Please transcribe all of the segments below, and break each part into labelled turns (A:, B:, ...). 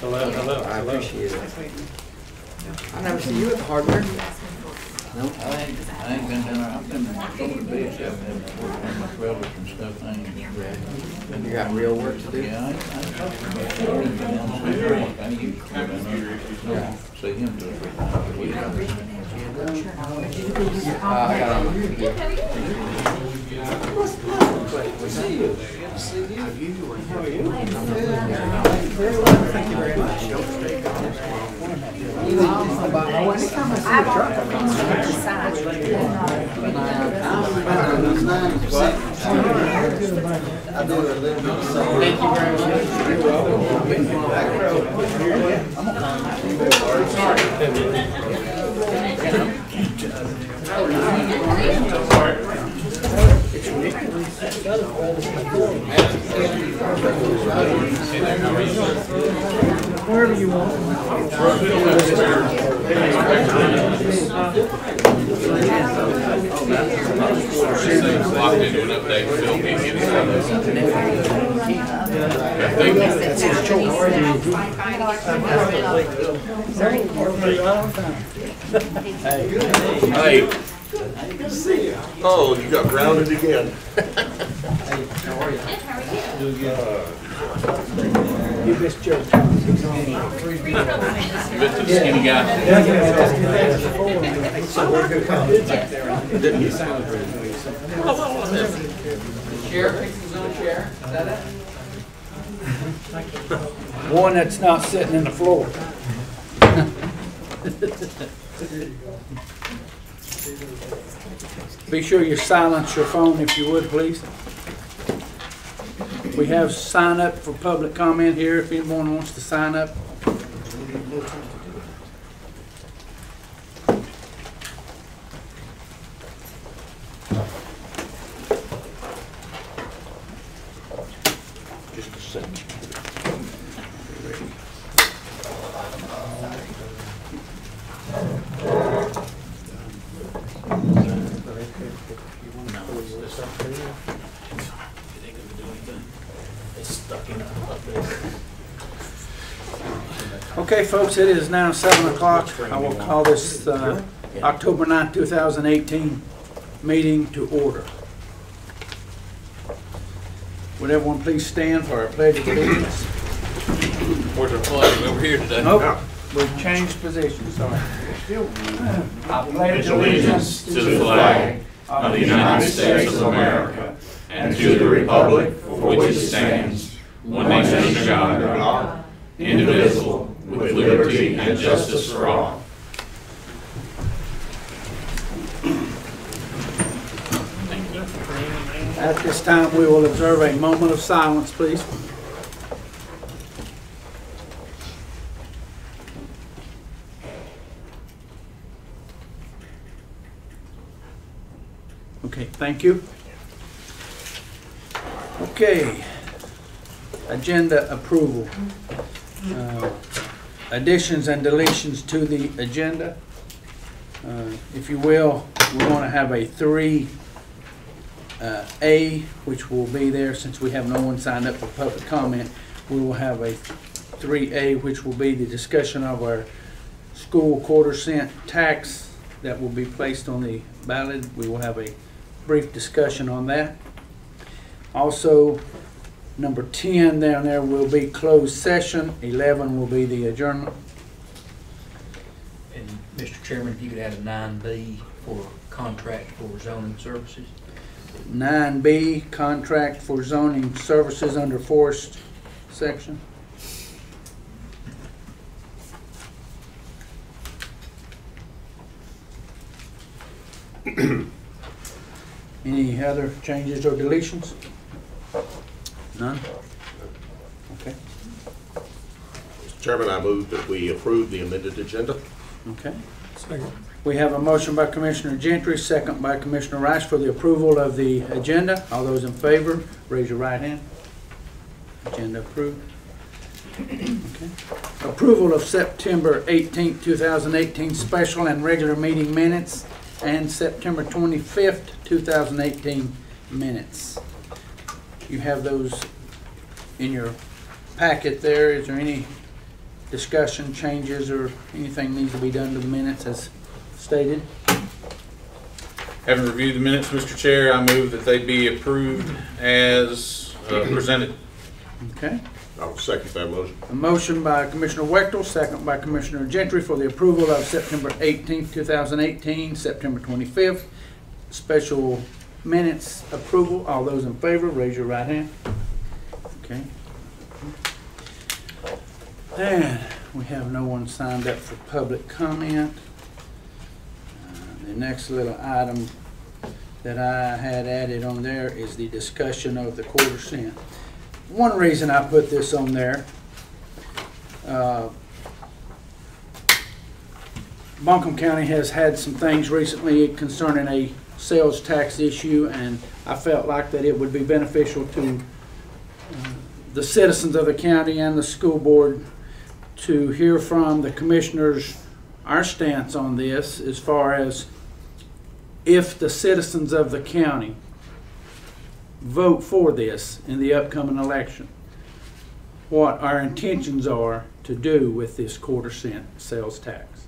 A: Hello, hello.
B: I appreciate it. I never see you at the hardware.
C: No, I ain't been down there. I've been over to bed, I've been working on my trailers and stuff. I ain't ready.
B: You got real work to do?
C: Yeah, I talked to him about been down to see Brooke. I used to come down there, see him 2 or 3 times a week.
B: I got on my computer.
D: See you. See you. How are you?
B: Very well, thank you very much. Anytime I see a truck, I
D: do a little bit of
B: thank you very much. You're
E: Wherever you want.
F: Locked into an update, Phil can't get
G: Hey. Oh, you got grounded again.
B: how are you?
E: Doing good. You missed Joe. He's on
F: Bit to the skinny guy.
B: Chair, fix his own chair. Is that it?
E: One that's not sitting in the floor. Be sure you silence your phone if you would, please. We have sign up for public comment here if anyone wants to sign up.
G: Just a second.
E: Okay, folks, it is now 7 o'clock. I will call this October 9th, 2018 meeting to order. Would everyone please stand for our pledge of allegiance?
F: Where's our flag? Over here today.
E: Nope, we've changed positions, sorry. I pledge
H: allegiance to the flag of the United States of America and to the republic for which it stands, one nation under God, indivisible, with liberty and justice for all.
E: At this time, we will observe a moment of silence, please. Okay, thank you. Okay, agenda approval. Additions and deletions to the agenda. If you will, we want to have a 3A, which will be there since we have no one signed up for public comment. We will have a 3A, which will be the discussion of our school quarter-cent tax that will be placed on the ballot. We will have a brief discussion on that. Also, number 10 down there will be closed session. 11 will be the adjournment.
I: And Mr. Chairman, if you could add a 9B for contract for zoning services.
E: 9B, contract for zoning services under Forrest section. Any other changes or deletions? None? Okay.
G: Mr. Chairman, I move that we approve the amended agenda.
E: Okay. Second. We have a motion by Commissioner Gentry, second by Commissioner Rice for the approval of the agenda. All those in favor, raise your right hand. Agenda approved. Okay. Approval of September 18th, 2018 special and regular meeting minutes and September 25th, 2018 minutes. You have those in your packet there. Is there any discussion, changes, or anything needs to be done to the minutes as stated?
H: Having reviewed the minutes, Mr. Chair, I move that they be approved as presented.
E: Okay.
G: I'll second that motion.
E: A motion by Commissioner Wechtel, second by Commissioner Gentry for the approval of September 18th, 2018, September 25th, special minutes approval. All those in favor, raise your right hand. Okay. And we have no one signed up for public comment. The next little item that I had added on there is the discussion of the quarter cent. One reason I put this on there, Buncombe County has had some things recently concerning a sales tax issue, and I felt like that it would be beneficial to the citizens of the county and the school board to hear from the commissioners our stance on this, as far as if the citizens of the county vote for this in the upcoming election, what our intentions are to do with this quarter cent sales tax.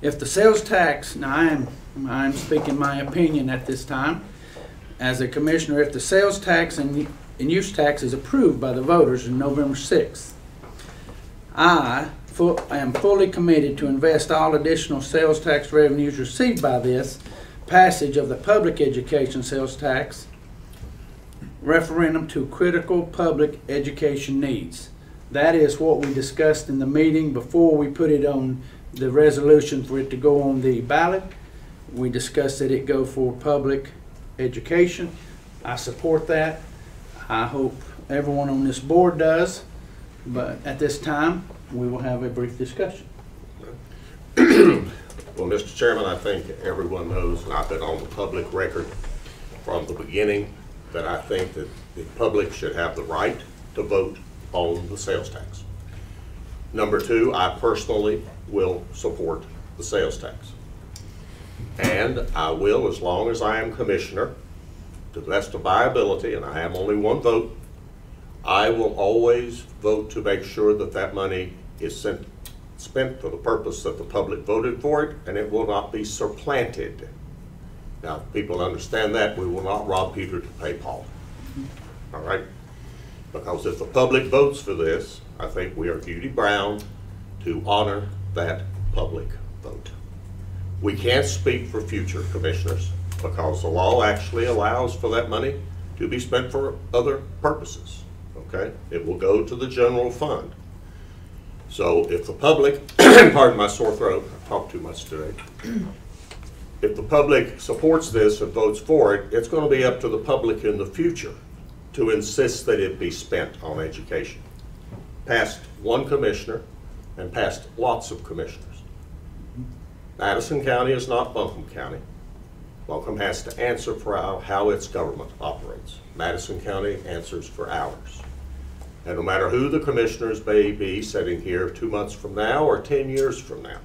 E: If the sales tax, now I'm speaking my opinion at this time as a commissioner, if the sales tax and use tax is approved by the voters on November 6th, I am fully committed to invest all additional sales tax revenues received by this passage of the public education sales tax referendum to critical public education needs. That is what we discussed in the meeting before we put it on the resolution for it to go on the ballot. We discussed that it go for public education. I support that. I hope everyone on this board does, but at this time we will have a brief discussion.
G: Well, Mr. Chairman, I think everyone knows, and I've been on the public record from the beginning, that I think that the public should have the right to vote on the sales tax. Number two, I personally will support the sales tax. And I will, as long as I am commissioner, to the best of my ability, and I have only one vote, I will always vote to make sure that that money is spent for the purpose that the public voted for it, and it will not be supplanted. Now, people understand that. We will not rob Peter to pay Paul. All right? Because if the public votes for this, I think we are duty bound to honor that public vote. We can't speak for future commissioners because the law actually allows for that money to be spent for other purposes. Okay? It will go to the general fund. So if the public, pardon my sore throat, I've talked too much today. If the public supports this and votes for it, it's going to be up to the public in the future to insist that it be spent on education. Past one commissioner and past lots of commissioners. Madison County is not Buncombe County. Buncombe has to answer for how its government operates. Madison County answers for ours. And no matter who the commissioners may be sitting here 2 months from now or 10 years from now,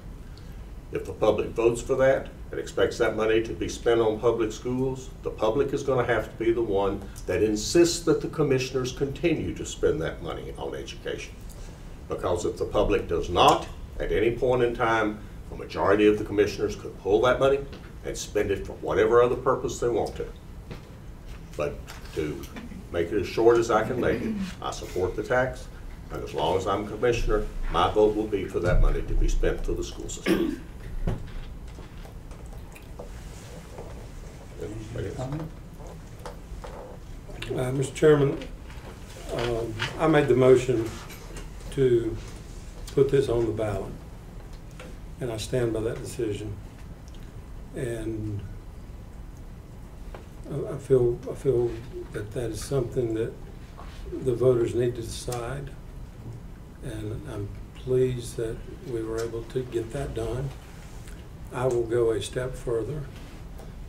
G: if the public votes for that and expects that money to be spent on public schools, the public is going to have to be the one that insists that the commissioners continue to spend that money on education. Because if the public does not, at any point in time, a majority of the commissioners could pull that money and spend it for whatever other purpose they want to. But to make it as short as I can make it, I support the tax, and as long as I'm commissioner, my vote will be for that money to be spent for the school system.
A: Mr. Chairman, I made the motion to put this on the ballot, and I stand by that decision. And I feel that that is something that the voters need to decide, and I'm pleased that we were able to get that done. I will go a step further.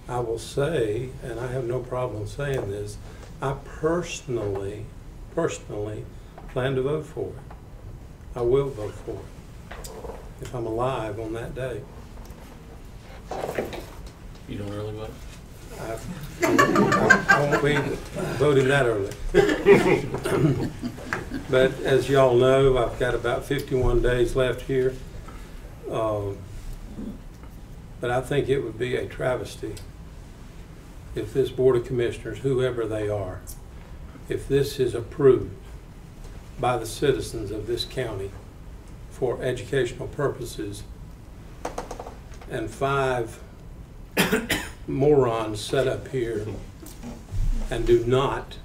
A: I will say, and I have no problem saying this, I personally plan to vote for it. I will vote for it if I'm alive on that day.
H: You don't really vote?
A: I won't be voting that early. But as y'all know, I've got about 51 days left here. But I think it would be a travesty if this Board of Commissioners, whoever they are, if this is approved by the citizens of this county for educational purposes, and 5 morons set up here and do not,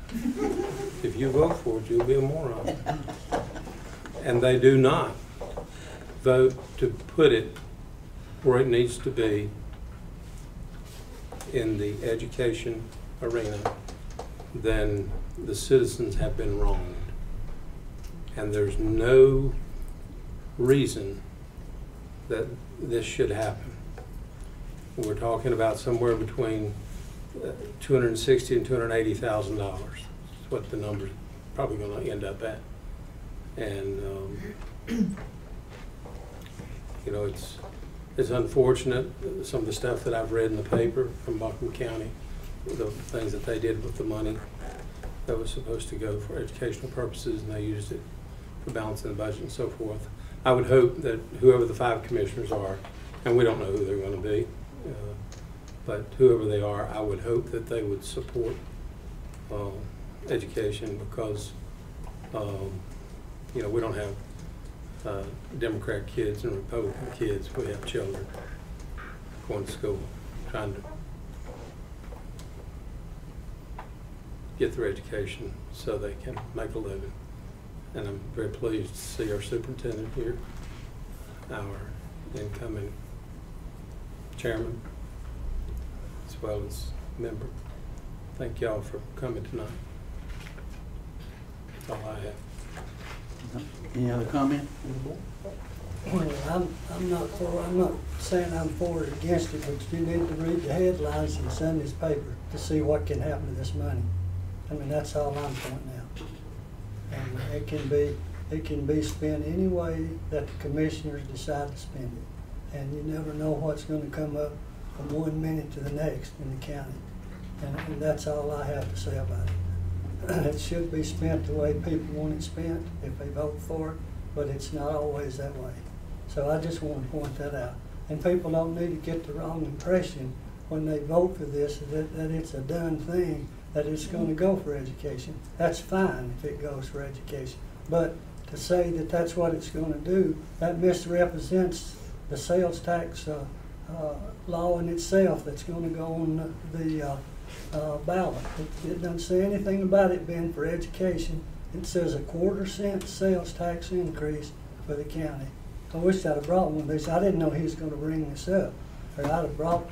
A: if you vote for it, you'll be a moron. And they do not vote to put it where it needs to be in the education arena, then the citizens have been wronged. And there's no reason that this should happen. We're talking about somewhere between $260,000 and $280,000. That's what the number's probably going to end up at. And you know, it's unfortunate, some of the stuff that I've read in the paper from Buncombe County, the things that they did with the money that was supposed to go for educational purposes, and they used it for balancing the budget and so forth. I would hope that whoever the 5 commissioners are, and we don't know who they're going to be, but whoever they are, I would hope that they would support education, because you know, we don't have Democrat kids and Republican kids. We have children going to school trying to get their education so they can make a living. And I'm very pleased to see our superintendent here, our incoming chairman, as well as member. Thank y'all for coming tonight. That's all I have.
E: Any other comment?
J: Well, I'm not saying I'm for it or against it, but you need to read the headlines in Sunday's paper to see what can happen to this money. I mean, that's all I'm pointing out. And it can be spent any way that the commissioners decide to spend it. And you never know what's going to come up from one minute to the next in the county. And that's all I have to say about it. It should be spent the way people want it spent if they vote for it, but it's not always that way. So I just want to point that out. And people don't need to get the wrong impression when they vote for this that it's a done thing, that it's going to go for education. That's fine if it goes for education. But to say that that's what it's going to do, that misrepresents the sales tax law in itself that's going to go on the ballot. It doesn't say anything about it being for education. It says a 1/4 cent sales tax increase for the county. I wish I'd have brought one of these. I didn't know he was going to bring this up. Or I'd have brought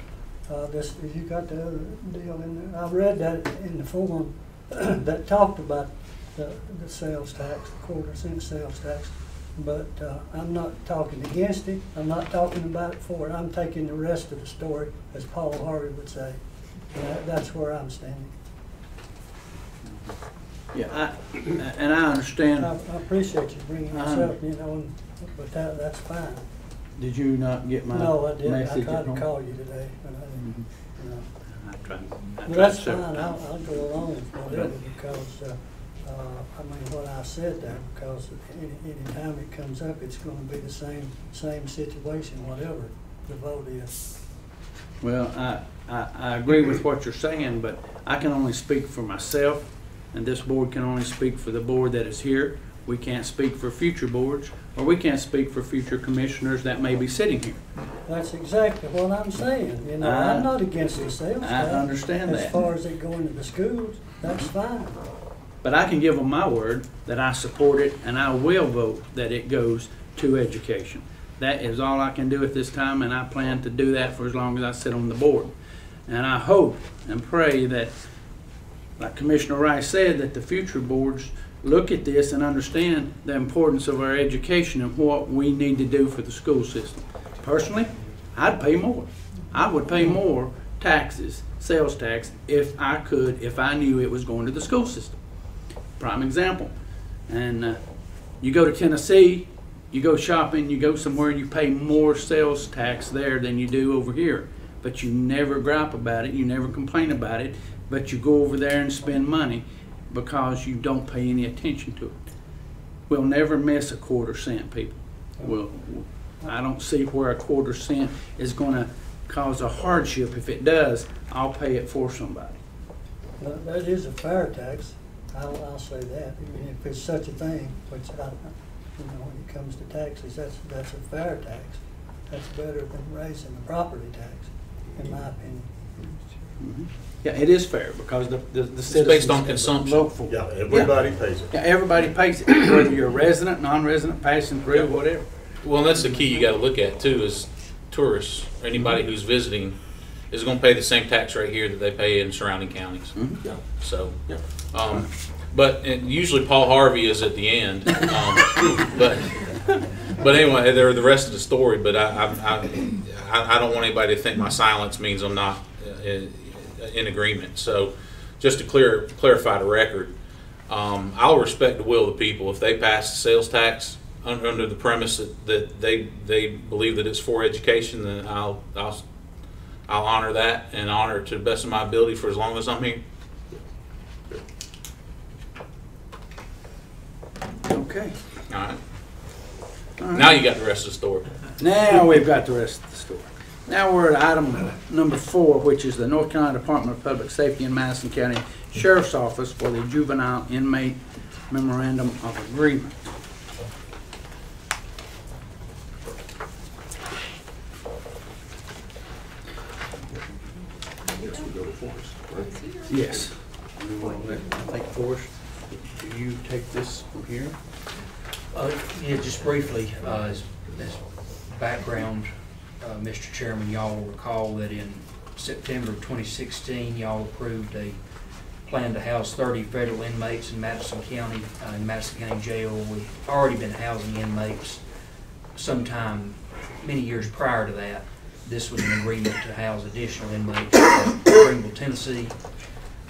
J: this. You got the other deal in there? I read that in the form that talked about the sales tax, the 1/4 cent sales tax. But I'm not talking against it. I'm not talking about it for it. I'm taking the rest of the story, as Paul Harvey would say. That's where I'm standing.
E: Yeah, and I understand.
J: I appreciate you bringing this up, you know, but that's fine.
E: Did you not get my
J: No, I didn't.
E: message?
J: I tried to call you today, but I didn't. No.
E: I tried
J: Well, that's
E: to-
J: fine. I'll go along with whatever, because I mean, what I said there, because any time it comes up, it's going to be the same situation, whatever the vote is.
E: Well, I agree with what you're saying, but I can only speak for myself, and this board can only speak for the board that is here. We can't speak for future boards, or we can't speak for future commissioners that may be sitting here.
J: That's exactly what I'm saying. You know, I'm not against the sales tax.
E: I understand that.
J: As far as it going to the schools, that's fine.
E: But I can give them my word that I support it, and I will vote that it goes to education. That is all I can do at this time, and I plan to do that for as long as I sit on the board. And I hope and pray that, like Commissioner Rice said, that the future boards look at this and understand the importance of our education and what we need to do for the school system. Personally, I'd pay more. I would pay more taxes, sales tax, if I could, if I knew it was going to the school system. Prime example. And you go to Tennessee, you go shopping, you go somewhere, you pay more sales tax there than you do over here. But you never gripe about it, you never complain about it, but you go over there and spend money because you don't pay any attention to it. we'll never miss a quarter cent, people. I don't see where a quarter cent is gonna cause a hardship. If it does, I'll pay it for somebody.
J: That is a fair tax. I'll say that. I mean, if it's such a thing, which when it comes to taxes, that's a fair tax. That's better than raising the property tax, in my opinion.
E: Mm-hmm. Yeah, it is fair because the citizens
H: based on consumption.
E: vote for it.
G: Yeah, everybody pays it.
E: Yeah, everybody pays it, whether you're a resident, non-resident, passing through, whatever.
H: Well, and that's the key you got to look at too, is tourists or anybody who's visiting is going to pay the same tax rate here that they pay in surrounding counties.
E: Mm-hmm.
G: Yeah.
H: So,
G: Yeah.
H: but and usually Paul Harvey is at the end. But anyway, they're the rest of the story. But I don't want anybody to think my silence means I'm not in agreement. So, just to clarify the record, I'll respect the will of the people. If they pass the sales tax under the premise that they believe that it's for education, then I'll honor that and honor it to the best of my ability for as long as I'm here.
E: Okay.
H: All right. Now you got the rest of the story.
E: Now we've got the rest of the story. Now we're at item number 4, which is the North Carolina Department of Public Safety and Madison County Sheriff's Office for the Juvenile Inmate Memorandum of Agreement. Yes. I think Forrest, do you take this from here?
I: Yeah, just briefly, as background, Mr. Chairman, y'all will recall that in September of 2016, y'all approved a plan to house 30 federal inmates in Madison County, in Madison County Jail. We've already been housing inmates sometime many years prior to that. This was an agreement to house additional inmates in Greenville, Tennessee.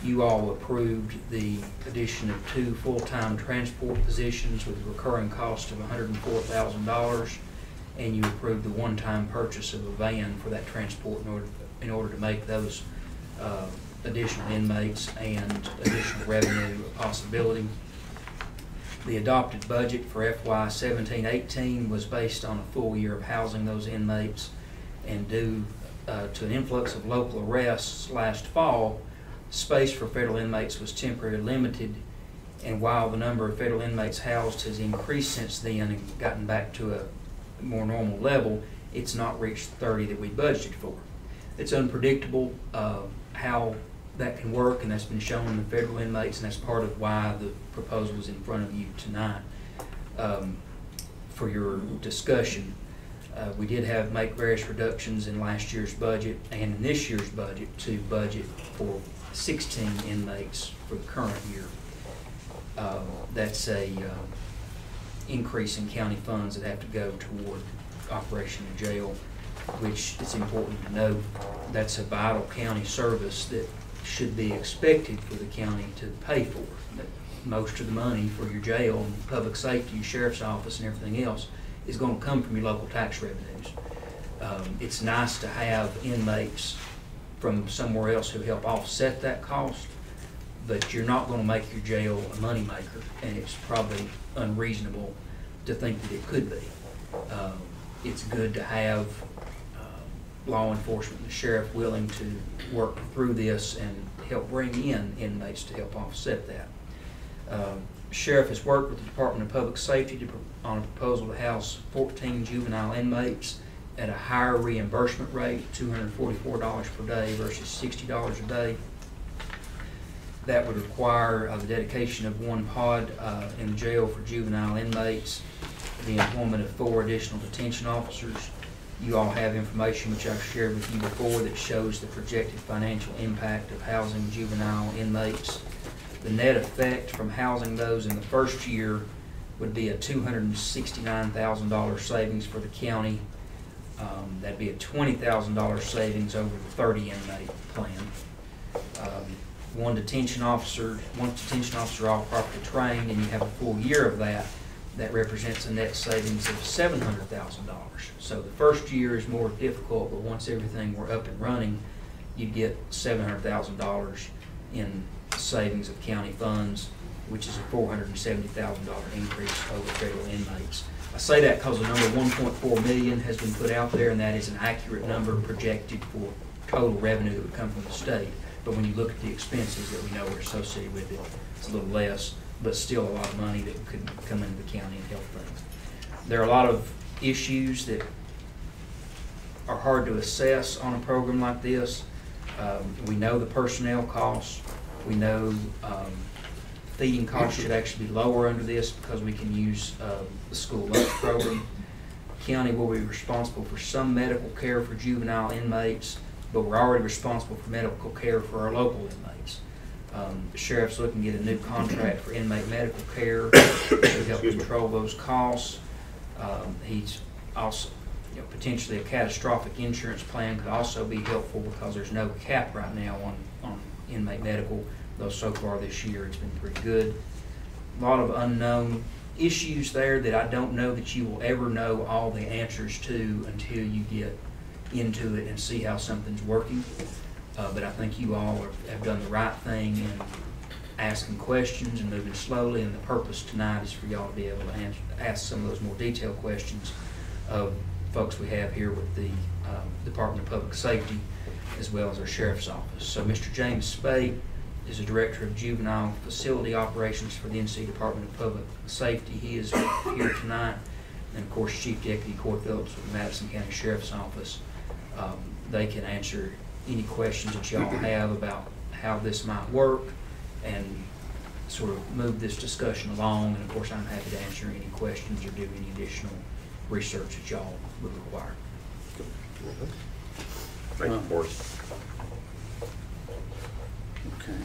I: You all approved the addition of 2 full-time transport positions with a recurring cost of $104,000, and you approved the one-time purchase of a van for that transport in order to make those additional inmates and additional revenue a possibility. The adopted budget for FY 17-18 was based on a full year of housing those inmates, and due to an influx of local arrests last fall, space for federal inmates was temporarily limited, and while the number of federal inmates housed has increased since then and gotten back to a more normal level, it's not reached 30 that we budgeted for. It's unpredictable how that can work, and that's been shown in the federal inmates, and that's part of why the proposal is in front of you tonight for your discussion. We did make various reductions in last year's budget and in this year's budget to budget for 16 inmates for the current year. That's a increase in county funds that have to go toward operation of jail, which it's important to note that's a vital county service that should be expected for the county to pay for. That most of the money for your jail and public safety, your sheriff's office and everything else is going to come from your local tax revenues. It's nice to have inmates from somewhere else who help offset that cost, but you're not going to make your jail a moneymaker, and it's probably unreasonable to think that it could be. It's good to have law enforcement and the sheriff willing to work through this and help bring in inmates to help offset that. Sheriff has worked with the Department of Public Safety on a proposal to house 14 juvenile inmates at a higher reimbursement rate, $244 per day versus $60 a day. That would require the dedication of 1 pod in the jail for juvenile inmates, the employment of 4 additional detention officers. You all have information which I've shared with you before that shows the projected financial impact of housing juvenile inmates. The net effect from housing those in the first year would be a $269,000 savings for the county. That'd be a $20,000 savings over the 30 inmate plan. One detention officer all properly trained, and you have a full year of that. That represents a net savings of $700,000. So the first year is more difficult, but once everything were up and running, you'd get $700,000 in savings of county funds. which is a $470,000 increase over federal inmates. I say that because the number 1.4 million has been put out there, and that is an accurate number projected for total revenue that would come from the state. But when you look at the expenses that we know are associated with it, it's a little less, but still a lot of money that could come into the county and help things. There are a lot of issues that are hard to assess on a program like this. We know the personnel costs. We know feeding costs should actually be lower under this because we can use the school lunch program. County will be responsible for some medical care for juvenile inmates, but we're already responsible for medical care for our local inmates. The sheriff's looking to get a new contract for inmate medical care to help control those costs. He's also, potentially a catastrophic insurance plan could also be helpful because there's no cap right now on inmate medical, though so far this year it's been pretty good. A lot of unknown issues there that I don't know that you will ever know all the answers to until you get into it and see how something's working. But I think you all have done the right thing in asking questions and moving slowly, and the purpose tonight is for y'all to be able to ask some of those more detailed questions of folks we have here with the Department of Public Safety as well as our Sheriff's Office. So Mr. James Spade is the Director of Juvenile Facility Operations for the NC Department of Public Safety. He is here tonight. And of course, Chief Deputy Corey Phillips with the Madison County Sheriff's Office. They can answer any questions that y'all have about how this might work and sort of move this discussion along. And of course, I'm happy to answer any questions or do any additional research that y'all would require.
G: Thank you, Forrest.
E: Okay.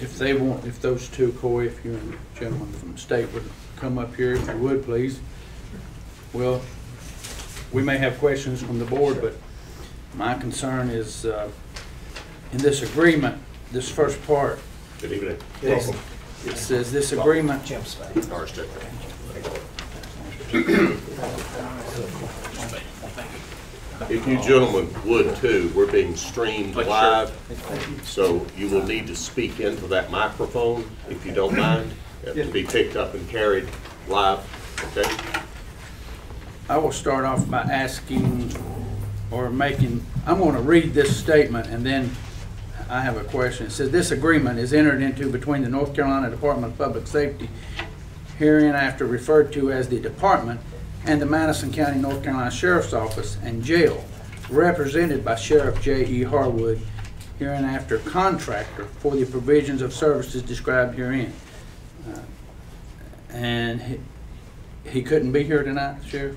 E: If those two, Coy, if you and the gentleman from the state would come up here, if you would, please. Well, we may have questions from the board, but my concern is in this agreement, this first part.
G: Good evening.
E: Welcome. It says this agreement.
G: If you gentlemen would too, we're being streamed live, so you will need to speak into that microphone if you don't mind, to be picked up and carried live, okay?
E: I will start off by asking or making, I'm going to read this statement and then I have a question. It says this agreement is entered into between the North Carolina Department of Public Safety, hereinafter referred to as the Department, and the Madison County, North Carolina Sheriff's Office and Jail, represented by Sheriff J.E. Harwood, hereinafter contractor for the provisions of services described herein. And he couldn't be here tonight, Sheriff?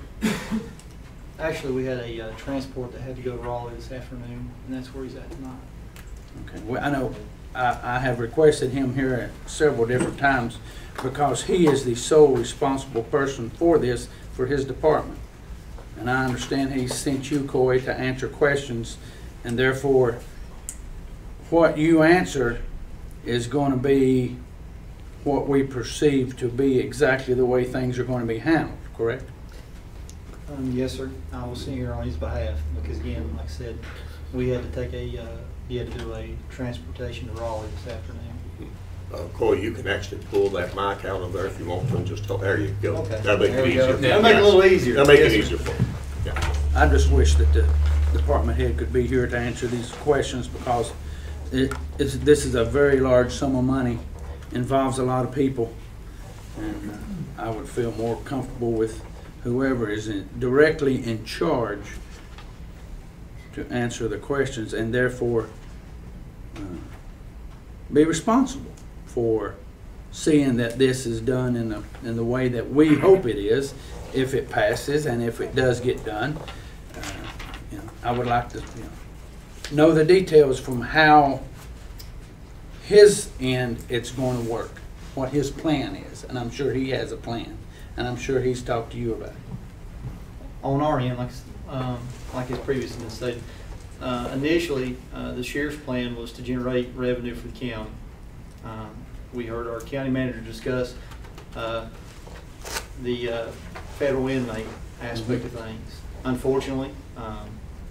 K: Actually, we had a transport that had to go to Raleigh this afternoon, and that's where he's at tonight.
E: Okay. Well, I know I have requested him here several different times because he is the sole responsible person for this, for his department. And I understand he sent you, Coy, to answer questions, and therefore what you answer is going to be what we perceive to be exactly the way things are going to be handled, correct?
K: Yes, sir. I will sit here on his behalf because, again, like I said, we had to take he had to do a transportation to Raleigh this afternoon.
G: Coy, you can actually pull that mic out of there if you want to, and just tell, there you go.
K: Okay.
G: That'll make it easier.
K: That'll make it a little easier.
G: That'll make it easier for you. Yeah.
E: I just wish that the department head could be here to answer these questions because this is a very large sum of money, involves a lot of people, and I would feel more comfortable with whoever is directly in charge to answer the questions and therefore be responsible for seeing that this is done in the way that we hope it is, if it passes and if it does get done. I would like to know the details from how his end it's going to work, what his plan is, and I'm sure he has a plan, and I'm sure he's talked to you about it.
K: On our end, like has previously been stated, initially the sheriff's plan was to generate revenue for the county. We heard our county manager discuss the federal inmate aspect of things. Unfortunately,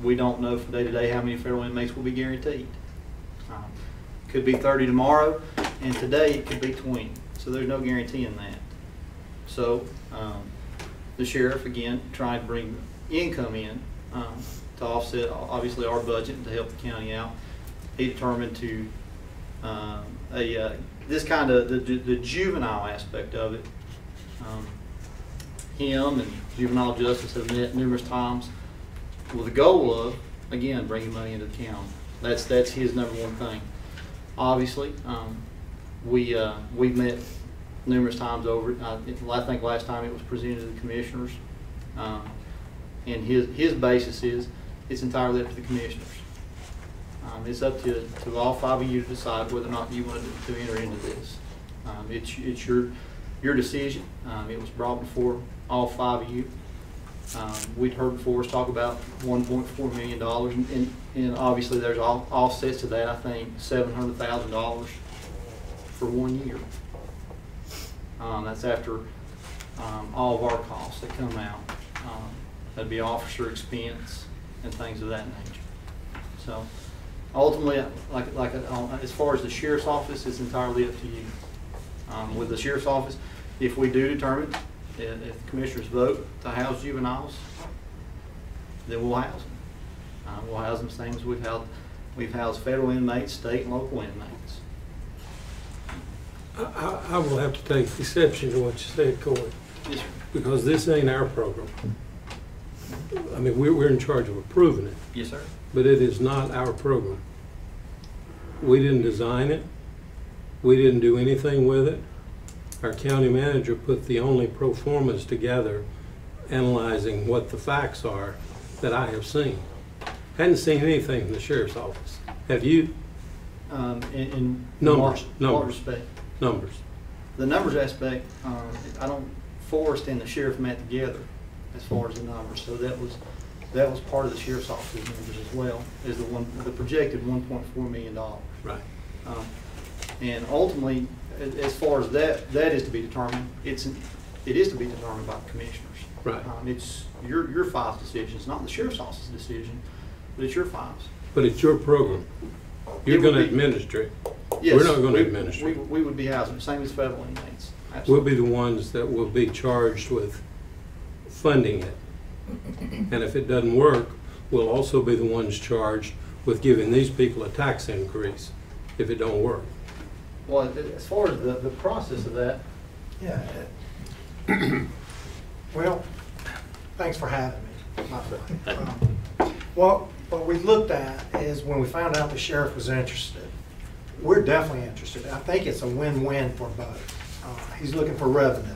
K: we don't know from day to day how many federal inmates will be guaranteed. Could be 30 tomorrow, and today it could be 20. So there's no guarantee in that. So the sheriff, again, tried to bring income in to offset, obviously, our budget and to help the county out. He determined to, this kind of, the juvenile aspect of it, him and juvenile justice have met numerous times with the goal of, again, bringing money into the county. That's his number one thing. Obviously, we've met numerous times over. I think last time it was presented to the commissioners, and his basis is it's entirely up to the commissioners. It's up to all 5 of you to decide whether or not you want to enter into this. It's your decision. It was brought before all 5 of you. We'd heard Forrest talk about $1.4 million, and obviously there's offsets to that. I think $700,000 for 1 year. That's after all of our costs that come out. That'd be officer expense and things of that nature. So ultimately, as far as the sheriff's office, it's entirely up to you. With the sheriff's office, if we do determine, if the commissioners vote to house juveniles, then we'll house them. We'll house them the same as we've housed federal inmates, state and local inmates.
A: I will have to take exception to what you said, Corey.
K: Yes, sir.
A: Because this ain't our program. I mean, we're in charge of approving it.
K: Yes, sir.
A: But it is not our program. We didn't design it. We didn't do anything with it. Our county manager put the only pro formas together, analyzing what the facts are that I have seen. Hadn't seen anything from the sheriff's office. Have you?
K: In
A: Numbers.
K: what respect?
A: Numbers.
K: The numbers aspect, Forrest and the sheriff met together as far as the numbers. So that was part of the sheriff's office's numbers as well, as the projected $1.4 million.
A: Right.
K: And ultimately, as far as that is to be determined, it is to be determined by the commissioners.
A: Right.
K: It's your files decision. It's not the sheriff's office's decision, but it's your files.
A: But it's your program. You're going to administer it.
K: Yes,
A: we're not going to administer it.
K: We would be housing, same as federal inmates. Absolutely.
A: We'll be the ones that will be charged with funding it. And if it doesn't work, we'll also be the ones charged with giving these people a tax increase if it don't work.
K: Well, as far as the process of that.
L: Yeah. Well, thanks for having me, my friend. What we looked at is when we found out the sheriff was interested, we're definitely interested. I think it's a win-win for both. He's looking for revenue.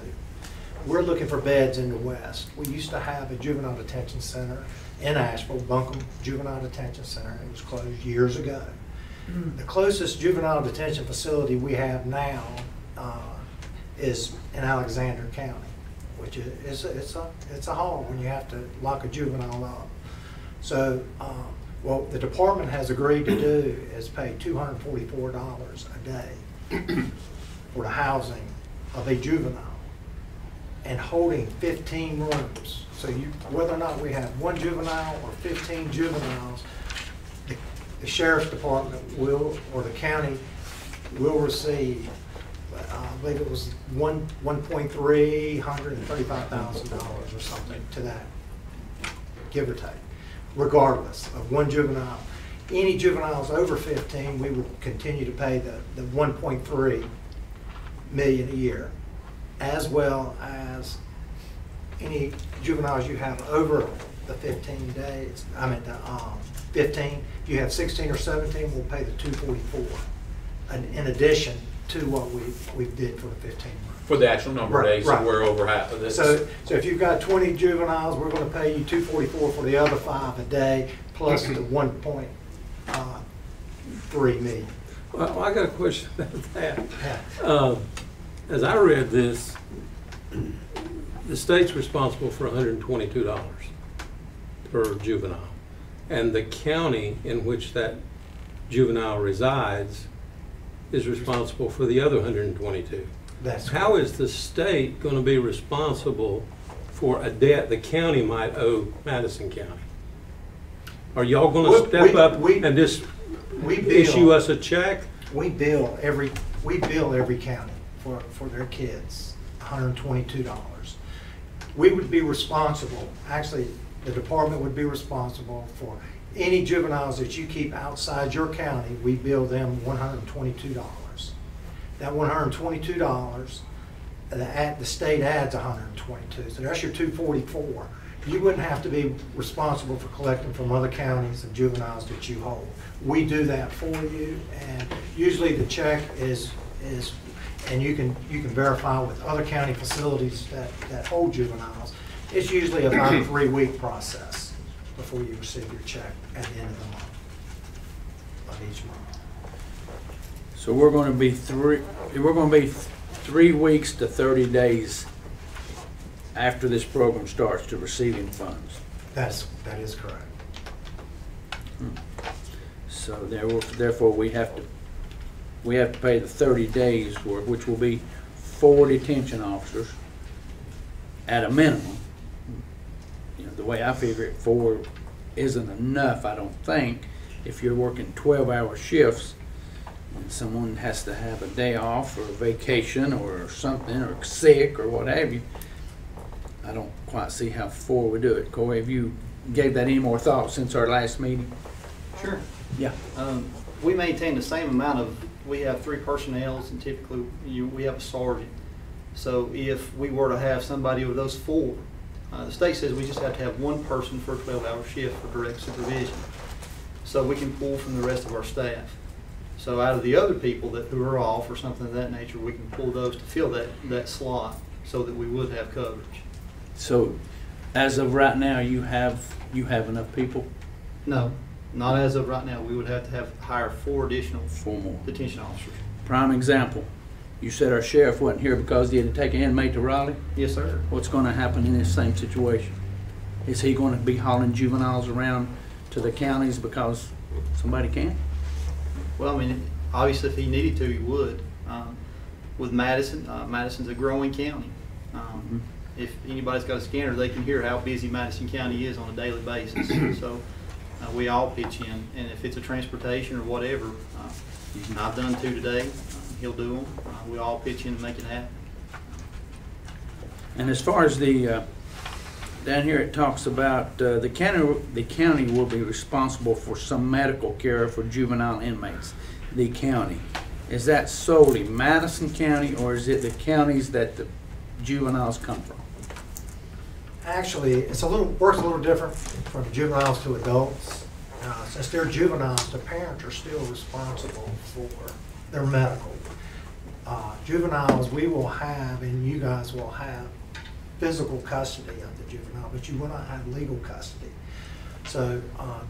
L: We're looking for beds in the West. We used to have a juvenile detention center in Asheville, Buncombe Juvenile Detention Center. It was closed years ago. The closest juvenile detention facility we have now is in Alexander County, which is it's a haul when you have to lock a juvenile up. So what the department has agreed to do is pay $244 a day for the housing of a juvenile and holding 15 rooms. So whether or not we have 1 juvenile or 15 juveniles, the sheriff's department will, or the county will receive, I believe it was $135,000 or something to that, give or take, regardless of 1 juvenile. Any juveniles over 15, we would continue to pay the $1.3 million a year, as well as any juveniles you have over the 15 days. I mean, 15. If you have 16 or 17, we'll pay the $244, in addition to what we did for the 15 months.
F: For the actual number of days,
L: right.
F: So we're over half of this.
L: So if you've got 20 juveniles, we're going to pay you $244 for the other 5 a day, plus the $1.3 million.
A: Well, I got a question about that. As I read this, the state's responsible for $122 per juvenile, and the county in which that juvenile resides is responsible for the other 122.
L: That's
A: How is the state going to be responsible for a debt the county might owe Madison County? Are y'all going to step up and just issue us a check?
L: We bill every county for their kids, $122. We would be responsible, actually, the department would be responsible for any juveniles that you keep outside your county. We bill them $122. That $122, the state adds $122, so that's your $244. You wouldn't have to be responsible for collecting from other counties of juveniles that you hold. We do that for you, and usually the check is and you can verify with other county facilities that hold juveniles. It's usually about a 3-week process before you receive your check at the end of the month, of each month.
E: So we're going to be 3 weeks to 30 days after this program starts to receiving funds.
L: That is correct.
E: So therefore we have to pay the 30 days worth, which will be 4 detention officers at a minimum. You know, the way I figure it, 4 isn't enough, I don't think. If you're working 12-hour shifts and someone has to have a day off or a vacation or something, or sick or what have you, I don't quite see how 4 would do it. Corey, have you gave that any more thought since our last meeting?
K: Sure.
E: Yeah.
K: We maintain the same amount of, we have 3 personnels, and typically we have a sergeant. So if we were to have somebody with those 4, the state says we just have to have 1 person for a 12-hour shift for direct supervision. So we can pull from the rest of our staff. So out of the other people who are off or something of that nature, we can pull those to fill that slot so that we would have coverage.
E: So as of right now, you have enough people?
K: No, not as of right now. We would have to hire 4 additional
E: 4 more
K: detention officers.
E: Prime example, you said our sheriff wasn't here because he had to take an inmate to Raleigh?
K: Yes, sir.
E: What's going to happen in this same situation? Is he going to be hauling juveniles around to the counties because somebody can?
K: Well, I mean, obviously if he needed to, he would. With Madison, Madison's a growing county. If anybody's got a scanner, they can hear how busy Madison County is on a daily basis. So we all pitch in, and if it's a transportation or whatever, I've done 2 today. He'll do them. We all pitch in and make it happen.
E: And as far as the down here, it talks about the county will be responsible for some medical care for juvenile inmates. The county, is that solely Madison County, or is it the counties that the juveniles come from?
L: Actually, it's works a little different from juveniles to adults. Since they're juveniles, the parents are still responsible for their medical. Juveniles, we will have, and you guys will have, physical custody of the juvenile, but you will not have legal custody. So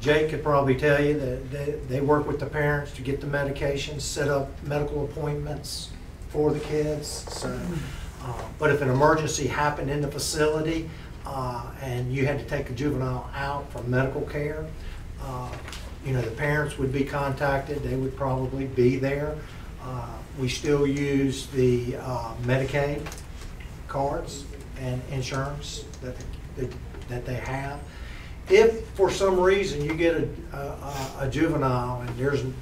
L: Jake could probably tell you that they work with the parents to get the medications, set up medical appointments for the kids. So, but if an emergency happened in the facility and you had to take a juvenile out for medical care, you know, the parents would be contacted. They would probably be there. We still use the Medicaid cards and insurance that they have. If for some reason you get a juvenile and there's no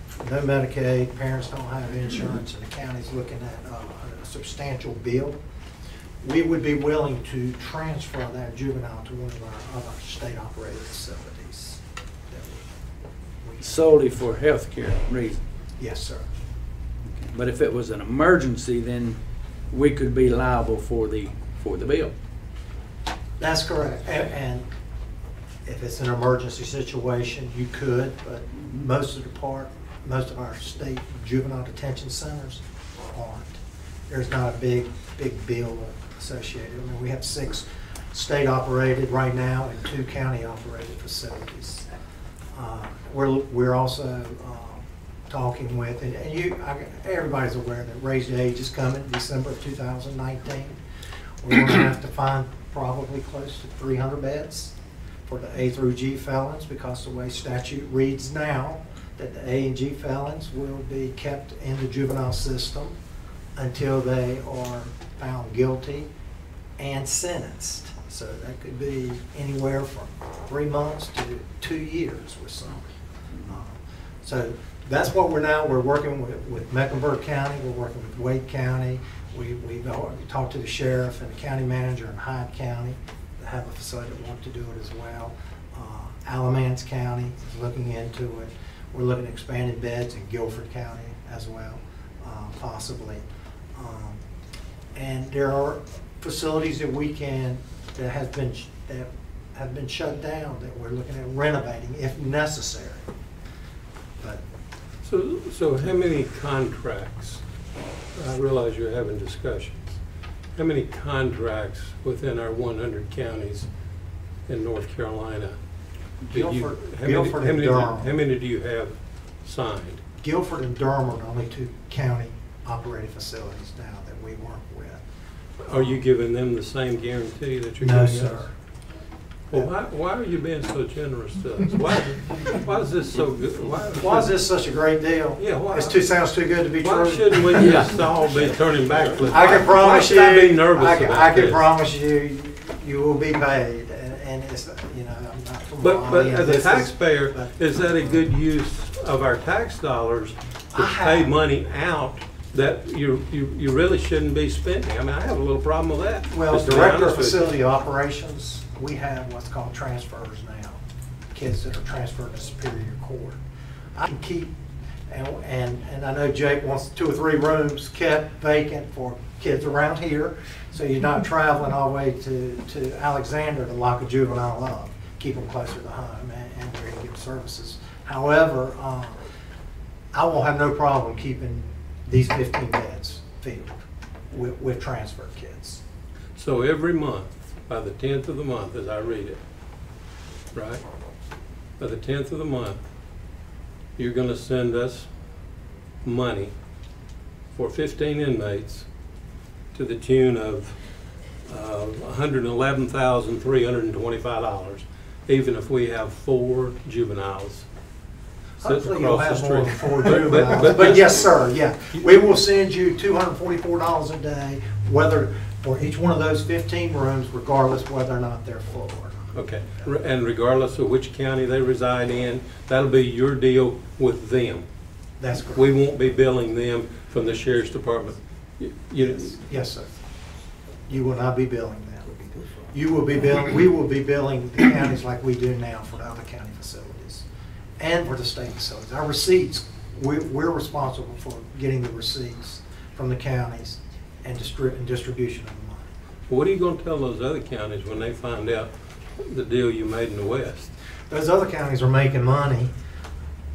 L: Medicaid, parents don't have insurance, and the county's looking at a substantial bill, we would be willing to transfer that juvenile to one of our state-operated facilities.
E: Solely for health care reasons?
L: Yes, sir.
E: Okay. But if it was an emergency, then we could be liable for the bill?
L: That's correct. And if it's an emergency situation, you could, but most of our state juvenile detention centers aren't. There's not a big bill associated. I mean, we have 6 state-operated right now and 2 county-operated facilities. We're also talking with, and everybody's aware that raised age is coming December of 2019. We're going to have to find probably close to 300 beds for the A through G felons, because the way statute reads now, that the A and G felons will be kept in the juvenile system until they are found guilty and sentenced. So that could be anywhere from 3 months to 2 years with some. So that's what we're working with Mecklenburg County, we're working with Wake County, We've talked to the sheriff and the county manager in Hyde County that have a facility that want to do it as well. Alamance County is looking into it. We're looking at expanded beds in Guilford County as well, possibly. And there are facilities that that have been shut down that we're looking at renovating if necessary. But
A: So how many contracts, I realize you're having discussions, how many contracts within our 100 counties in North Carolina?
L: Guilford and Durham.
A: How many do you have signed?
L: Guilford and Durham are the only two county operated facilities now that we work with.
A: Are you giving them the same guarantee that you're
L: No,
A: giving us?
L: sir.
A: Well, why are you being so generous to us? Why is this so good?
L: Why is this such a great deal?
A: Yeah, why?
L: Sounds too good to be true.
A: Why shouldn't we just all be turning backflips?
L: I can promise you.
A: Why should I be nervous about
L: I can
A: this?
L: promise you, you will be paid, and it's, I'm not from
A: But
L: Raleigh, and
A: as a
L: this
A: taxpayer, is that a good use of our tax dollars to pay money out that you really shouldn't be spending? I mean, I have a little problem with that.
L: Well,
A: just to be
L: Director of
A: honest with you.
L: Facility Operations, we have what's called transfers now, kids that are transferred to Superior Court. I can keep, and I know Jake wants 2 or 3 rooms kept vacant for kids around here, so you're not traveling all the way to Alexander to lock a juvenile up, keep them closer to home and where you get services. However, I will have no problem keeping these 15 beds filled with transfer kids.
A: So every month, by the 10th of the month, as I read it, right? By the 10th of the month, you're going to send us money for 15 inmates to the tune of $111,325, even if we have 4 juveniles.
L: Hopefully you'll have more than 4 juveniles. But yes, sir, yeah. We will send you $244 a day, for each one of those 15 rooms, regardless whether or not they're full or not.
A: Okay, and regardless of which county they reside in, that'll be your deal with them.
L: That's correct.
A: We won't be billing them from the sheriff's department.
L: Yes, sir. You will not be billing them. We will be billing the counties like we do now for the other county facilities and for the state facilities. Our receipts, we're responsible for getting the receipts from the counties and distribution of the money.
A: What are you going to tell those other counties when they find out the deal you made in the West?
L: Those other counties are making money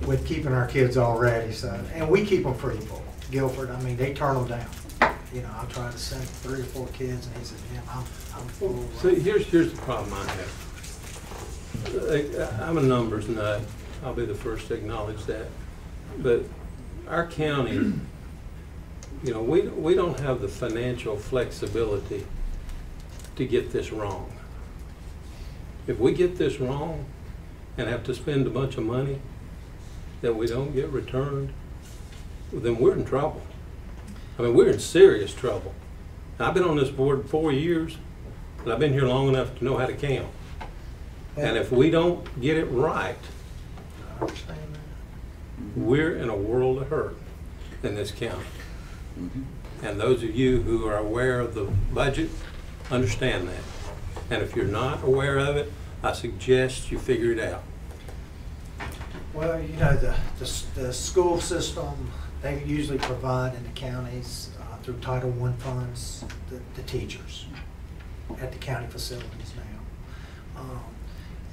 L: with keeping our kids already, and we keep them pretty full. Guilford, I mean, they turn them down. I try to send 3 or 4 kids, and he said, "Yeah, I'm full."
A: See, here's the problem I have. I'm a numbers nut. I'll be the first to acknowledge that. But our county, we don't have the financial flexibility to get this wrong. If we get this wrong and have to spend a bunch of money that we don't get returned, then we're in trouble. I mean, we're in serious trouble. I've been on this board 4 years, but I've been here long enough to know how to count. And if we don't get it right,
L: I understand that.
A: we're in a world of hurt in this county. And those of you who are aware of the budget understand that. And if you're not aware of it, I suggest you figure it out.
L: Well, the school system, they usually provide in the counties through Title I funds, the teachers at the county facilities now.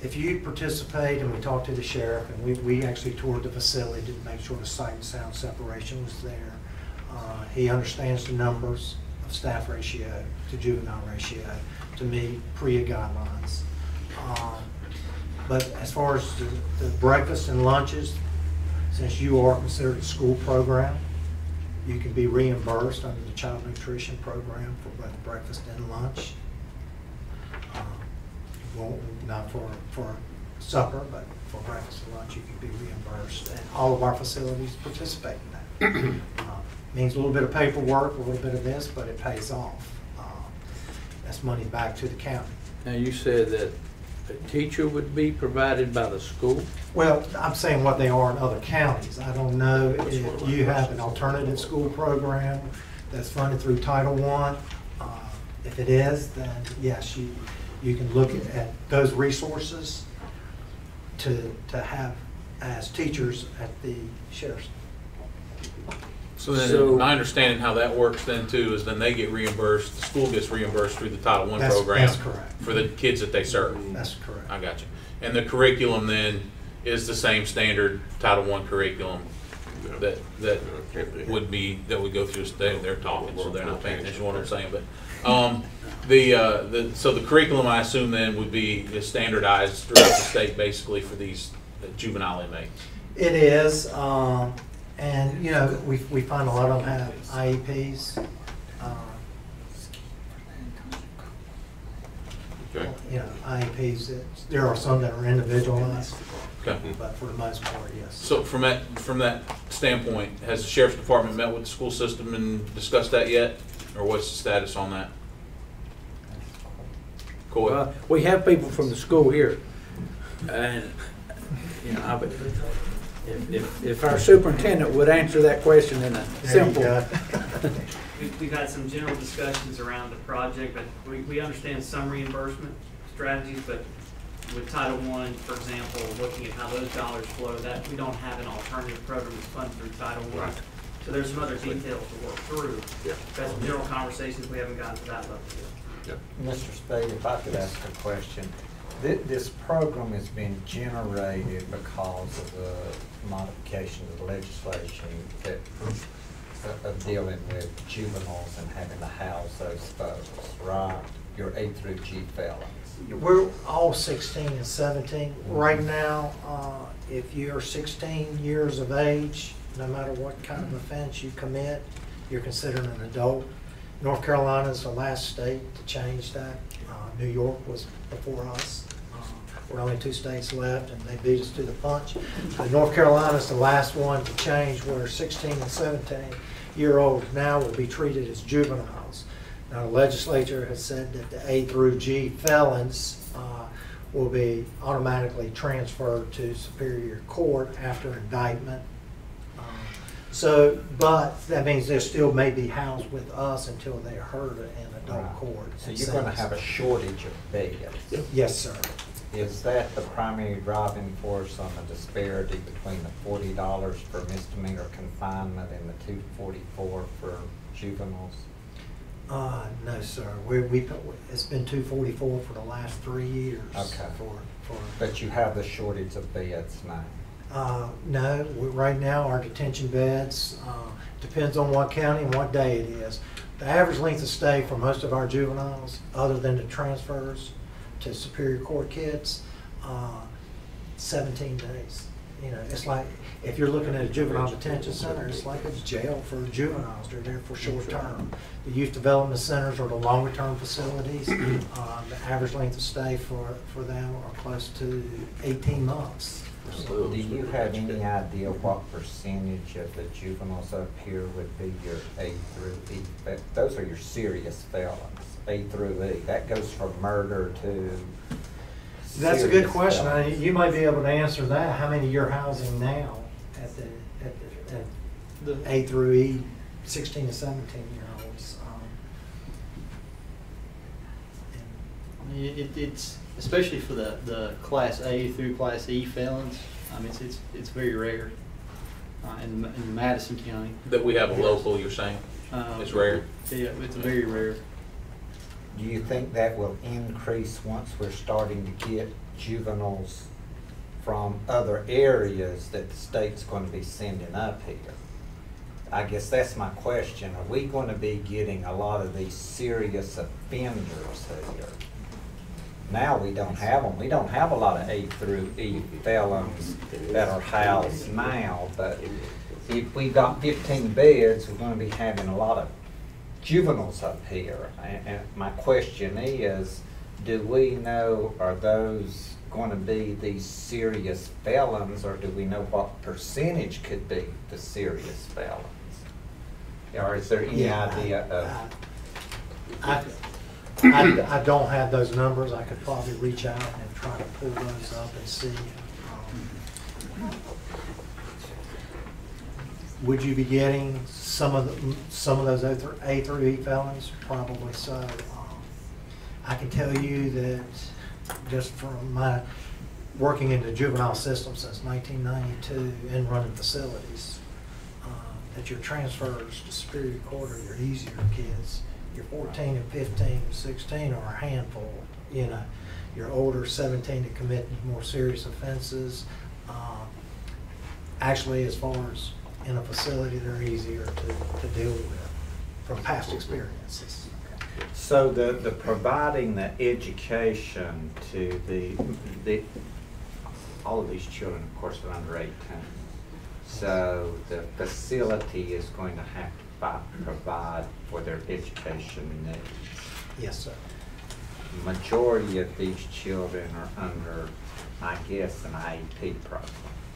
L: If you participate, and we talked to the sheriff, and we actually toured the facility to make sure the sight and sound separation was there. He understands the numbers of staff ratio to juvenile ratio to meet PREA guidelines. But as far as the breakfast and lunches, since you are considered a school program, you can be reimbursed under the child nutrition program for both breakfast and lunch. Well, not for supper, but for breakfast and lunch, you can be reimbursed. And all of our facilities participate in that. Means a little bit of paperwork, a little bit of this, but it pays off. That's money back to the county.
E: Now, you said that a teacher would be provided by the school?
L: Well, I'm saying what they are in other counties. I don't know if you have an alternative school program that's funded through Title I. If it is, then yes, you can look at those resources to have as teachers at the sheriff's.
H: So then, my understanding how that works then too is then they get reimbursed, the school gets reimbursed through the Title I program.
L: That's correct.
H: For the kids that they serve.
L: That's correct.
H: I got you. And the curriculum then is the same standard Title I curriculum that would go through, they're talking, so they're not paying attention to what I'm saying, but, so the curriculum, I assume then would be standardized throughout the state basically for these juvenile inmates.
L: It is, and you know, we find a lot of them have IEPs.
H: Okay.
L: You know, IEPs, there are some that are individualized,
H: Okay.
L: but for the most part, yes.
H: So from that standpoint, has the sheriff's department met with the school system and discussed that yet? Or what's the status on that? Cool.
E: We have people from the school here, and you know, if our superintendent would answer that question in a simple.
M: We've had some general discussions around the project, but we understand some reimbursement strategies, but with Title I, for example, looking at how those dollars flow, that we don't have an alternative program that's funded through Title I. Right. So there's some other details to work through. Yeah. That's some general conversations, we haven't gotten to that level yet.
D: Yeah. Mr. Spade, if I could ask a question. This program has been generated because of the modification of the legislation that of dealing with juveniles and having to house those folks, right? Your A through G felons.
L: We're all 16 and 17. Right now, if you're 16 years of age, no matter what kind of offense you commit, you're considered an adult. North Carolina is the last state to change that. New York was before us. We're only 2 states left, and they beat us to the punch. North Carolina is the last one to change, where 16 and 17-year-olds now will be treated as juveniles. Now, the legislature has said that the A through G felons will be automatically transferred to Superior Court after indictment. But that means they still may be housed with us until they're heard in adult court.
D: So you're going to have a shortage of beds?
L: Yes, sir.
D: Is that the primary driving force on the disparity between the $40 for misdemeanor confinement and the $244 for juveniles?
L: No, sir. It's been $244 for the last 3 years.
D: Okay. But you have the shortage of beds now?
L: No. Right now, our detention beds, depends on what county and what day it is. The average length of stay for most of our juveniles, other than the transfers to Superior Court kids, 17 days. You know, it's like, if you're looking at a juvenile detention center, it's like a jail for juveniles. They're there for short term. The youth development centers are the longer term facilities. The average length of stay for them are close to 18 months.
D: Do you have any idea what percentage of the juveniles up here would be your A through E? Those are your serious felons, A through E. That goes from murder to...
L: That's a good question. You might be able to answer that. How many you're housing now at the A through E, 16 to 17-year-olds?
K: It's especially for the Class A through Class E felons. I mean, it's very rare in Madison County.
H: That we have a local, you're saying? It's rare?
K: Yeah, it's very rare.
D: Do you think that will increase once we're starting to get juveniles from other areas that the state's going to be sending up here? I guess that's my question. Are we going to be getting a lot of these serious offenders here? Now we don't have them. We don't have a lot of A through E felons that are housed now, but if we got 15 beds, we're going to be having a lot of juveniles up here. And my question is, do we know, are those going to be these serious felons, or do we know what percentage could be the serious felons? Or is there any idea of...
L: I don't have those numbers. I could probably reach out and try to pull those up and see. Would you be getting some of those A through E felons? Probably so. I can tell you that just from my working in the juvenile system since 1992 and running facilities, that your transfers to Superior Court are your easier kids. Your 14 and 15 and 16 are a handful. You know, your older 17 to commit more serious offenses. Actually, as far as in a facility, they're easier to deal with from past experiences.
D: So the providing the education to the all of these children, of course, are under 18. So the facility is going to have to provide for their education needs.
L: Yes, sir.
D: Majority of these children are under, I guess, an IEP program.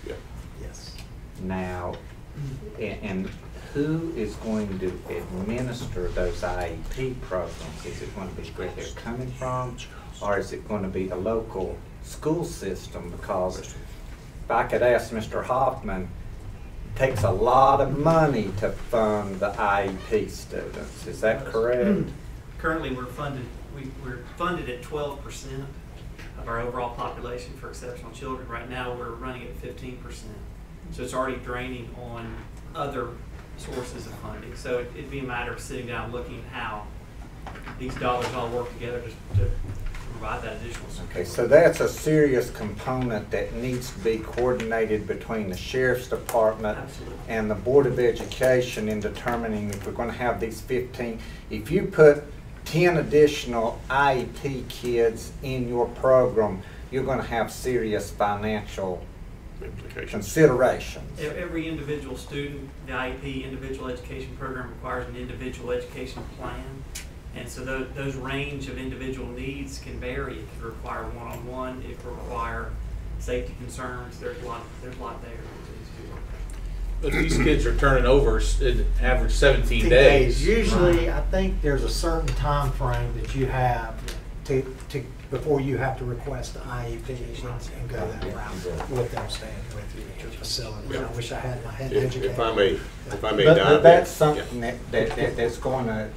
G: Yeah.
L: Yes.
D: Now, and who is going to administer those IEP programs? Is it going to be where they're coming from, or is it going to be the local school system? Because if I could ask Mr. Hoffman, it takes a lot of money to fund the IEP students. Is that correct?
M: Currently, we're funded at 12% of our overall population for exceptional children. Right now, we're running at 15%. So it's already draining on other sources of funding. So it'd be a matter of sitting down and looking at how these dollars all work together to provide that additional support.
D: Okay, so that's a serious component that needs to be coordinated between the Sheriff's Department
M: Absolutely.
D: and the Board of Education in determining if we're going to have these 15. If you put 10 additional IEP kids in your program, you're going to have serious financial considerations.
M: Every individual student, the IEP individual education program requires an individual education plan. And so those range of individual needs can vary. It could require one-on-one, it could require safety concerns. There's a lot there.
F: But these kids are turning over an average 17 days.
L: Usually, I think there's a certain time frame that you have to before you have to request the IEP and go that route with them staying with you at your facility. I wish I had my head educated.
G: If I may,
D: But that's something that's going to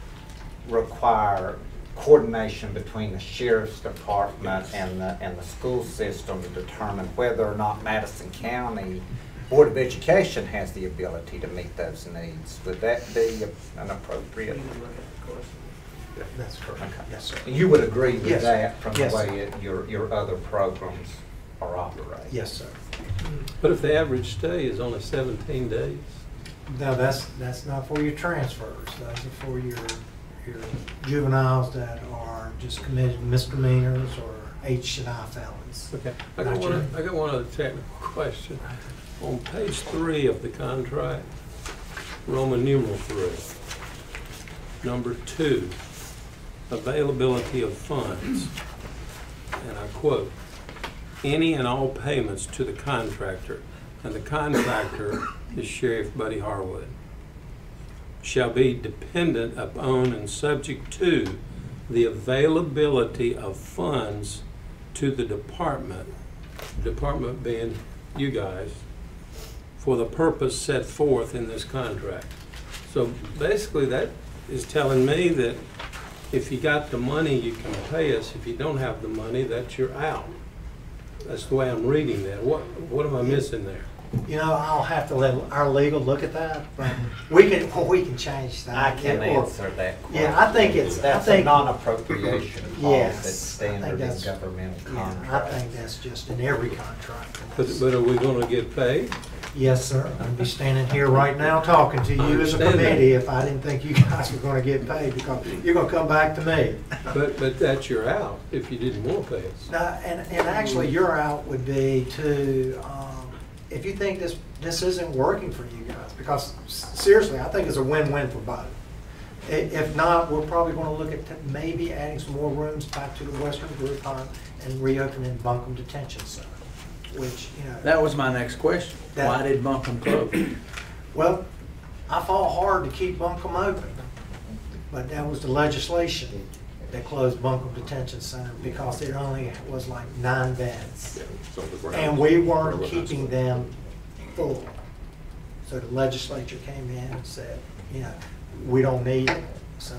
D: require coordination between the Sheriff's Department and the school system to determine whether or not Madison County Board of Education has the ability to meet those needs. Would that be an appropriate?
L: That's correct.
D: Okay.
L: Yes, sir.
D: You would agree with
L: Yes.
D: that from
L: Yes.
D: the way your other programs are operating?
L: Yes, sir.
A: But if the average stay is only 17 days?
L: No, that's not for your transfers. Those are for your juveniles that are just committed misdemeanors or H&I felons.
A: Okay. I got one other technical question. On page 3 of the contract, Roman numeral 3, number 2, availability of funds, and I quote, any and all payments to the contractor, and the contractor is Sheriff Buddy Harwood, shall be dependent upon and subject to the availability of funds to the department being you guys, for the purpose set forth in this contract. So basically that is telling me that if you got the money, you can pay us. If you don't have the money, that you're out. That's the way I'm reading that. What am I missing there?
L: You know, I'll have to let our legal look at that, but we can change that.
D: I can answer that question.
L: Yeah, I think
D: That's a non-appropriation clause
L: Yes,
D: that's standard in governmental contracts.
L: Yeah, I think that's just in every contract.
A: But are we going to get paid?
L: Yes, sir. I'd be standing here right now talking to you as a committee if I didn't think you guys were going to get paid, because you're going to come back to me.
A: But that's your out if you didn't want to pay us.
L: And actually, your out would be to, if you think this isn't working for you guys, because seriously, I think it's a win-win for both. If not, we're probably going to look at maybe adding some more rooms back to the Western Group Home and reopening Buncombe Detention Center, which, you know.
E: That was my next question. Why did Buncombe close?
L: Well, I fought hard to keep Buncombe open, but that was the legislation that closed Buncombe Detention Center because there only was like 9 beds. And we weren't keeping them full. So the legislature came in and said, you know, we don't need it, so.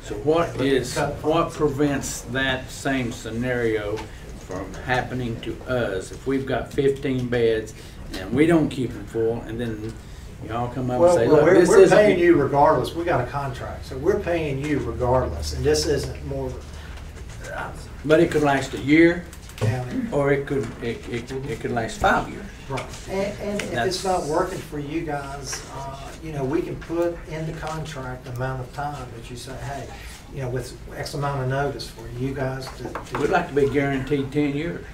E: So what prevents that same scenario from happening to us if we've got 15 beds and we don't keep them full, and then y'all come up and say, look, this
L: we're
E: isn't.
L: paying you regardless. We got a contract, so we're paying you regardless, and this isn't more.
E: But it could last a year,
L: County.
E: or it could last 5 years.
L: Right. And if it's not working for you guys, you know, we can put in the contract the amount of time that you say, hey, you know, with X amount of notice for you guys to.
E: We'd like to be guaranteed 10 years.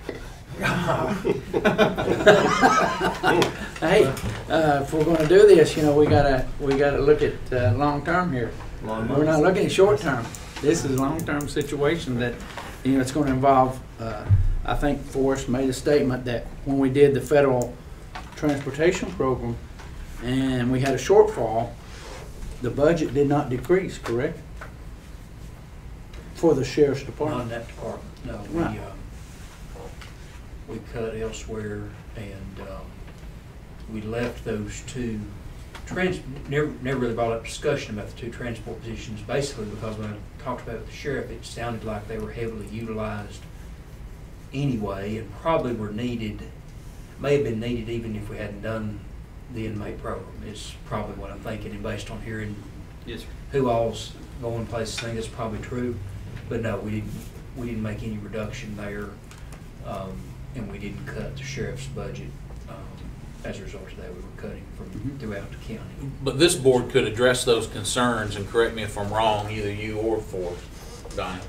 E: Hey, if we're gonna do this, you know, we gotta look at long term here. We're not looking at short term. This is a long term situation that, you know, it's gonna involve, I think Forrest made a statement that when we did the federal transportation program and we had a shortfall, the budget did not decrease, correct? For the sheriff's
I: Not
E: department.
I: in that department, no.
E: Right.
I: We cut elsewhere, and we left those two, never really brought up discussion about the two transport positions, basically because when I talked about it with the sheriff, it sounded like they were heavily utilized anyway, and probably were needed, may have been needed even if we hadn't done the inmate program, is probably what I'm thinking, and based on hearing who all's going places, I think that's probably true. But no, we didn't make any reduction there, and we didn't cut the sheriff's budget. As a result of that, we were cutting from throughout the county.
H: But this board could address those concerns, and correct me if I'm wrong, either you or Forrest, Donny.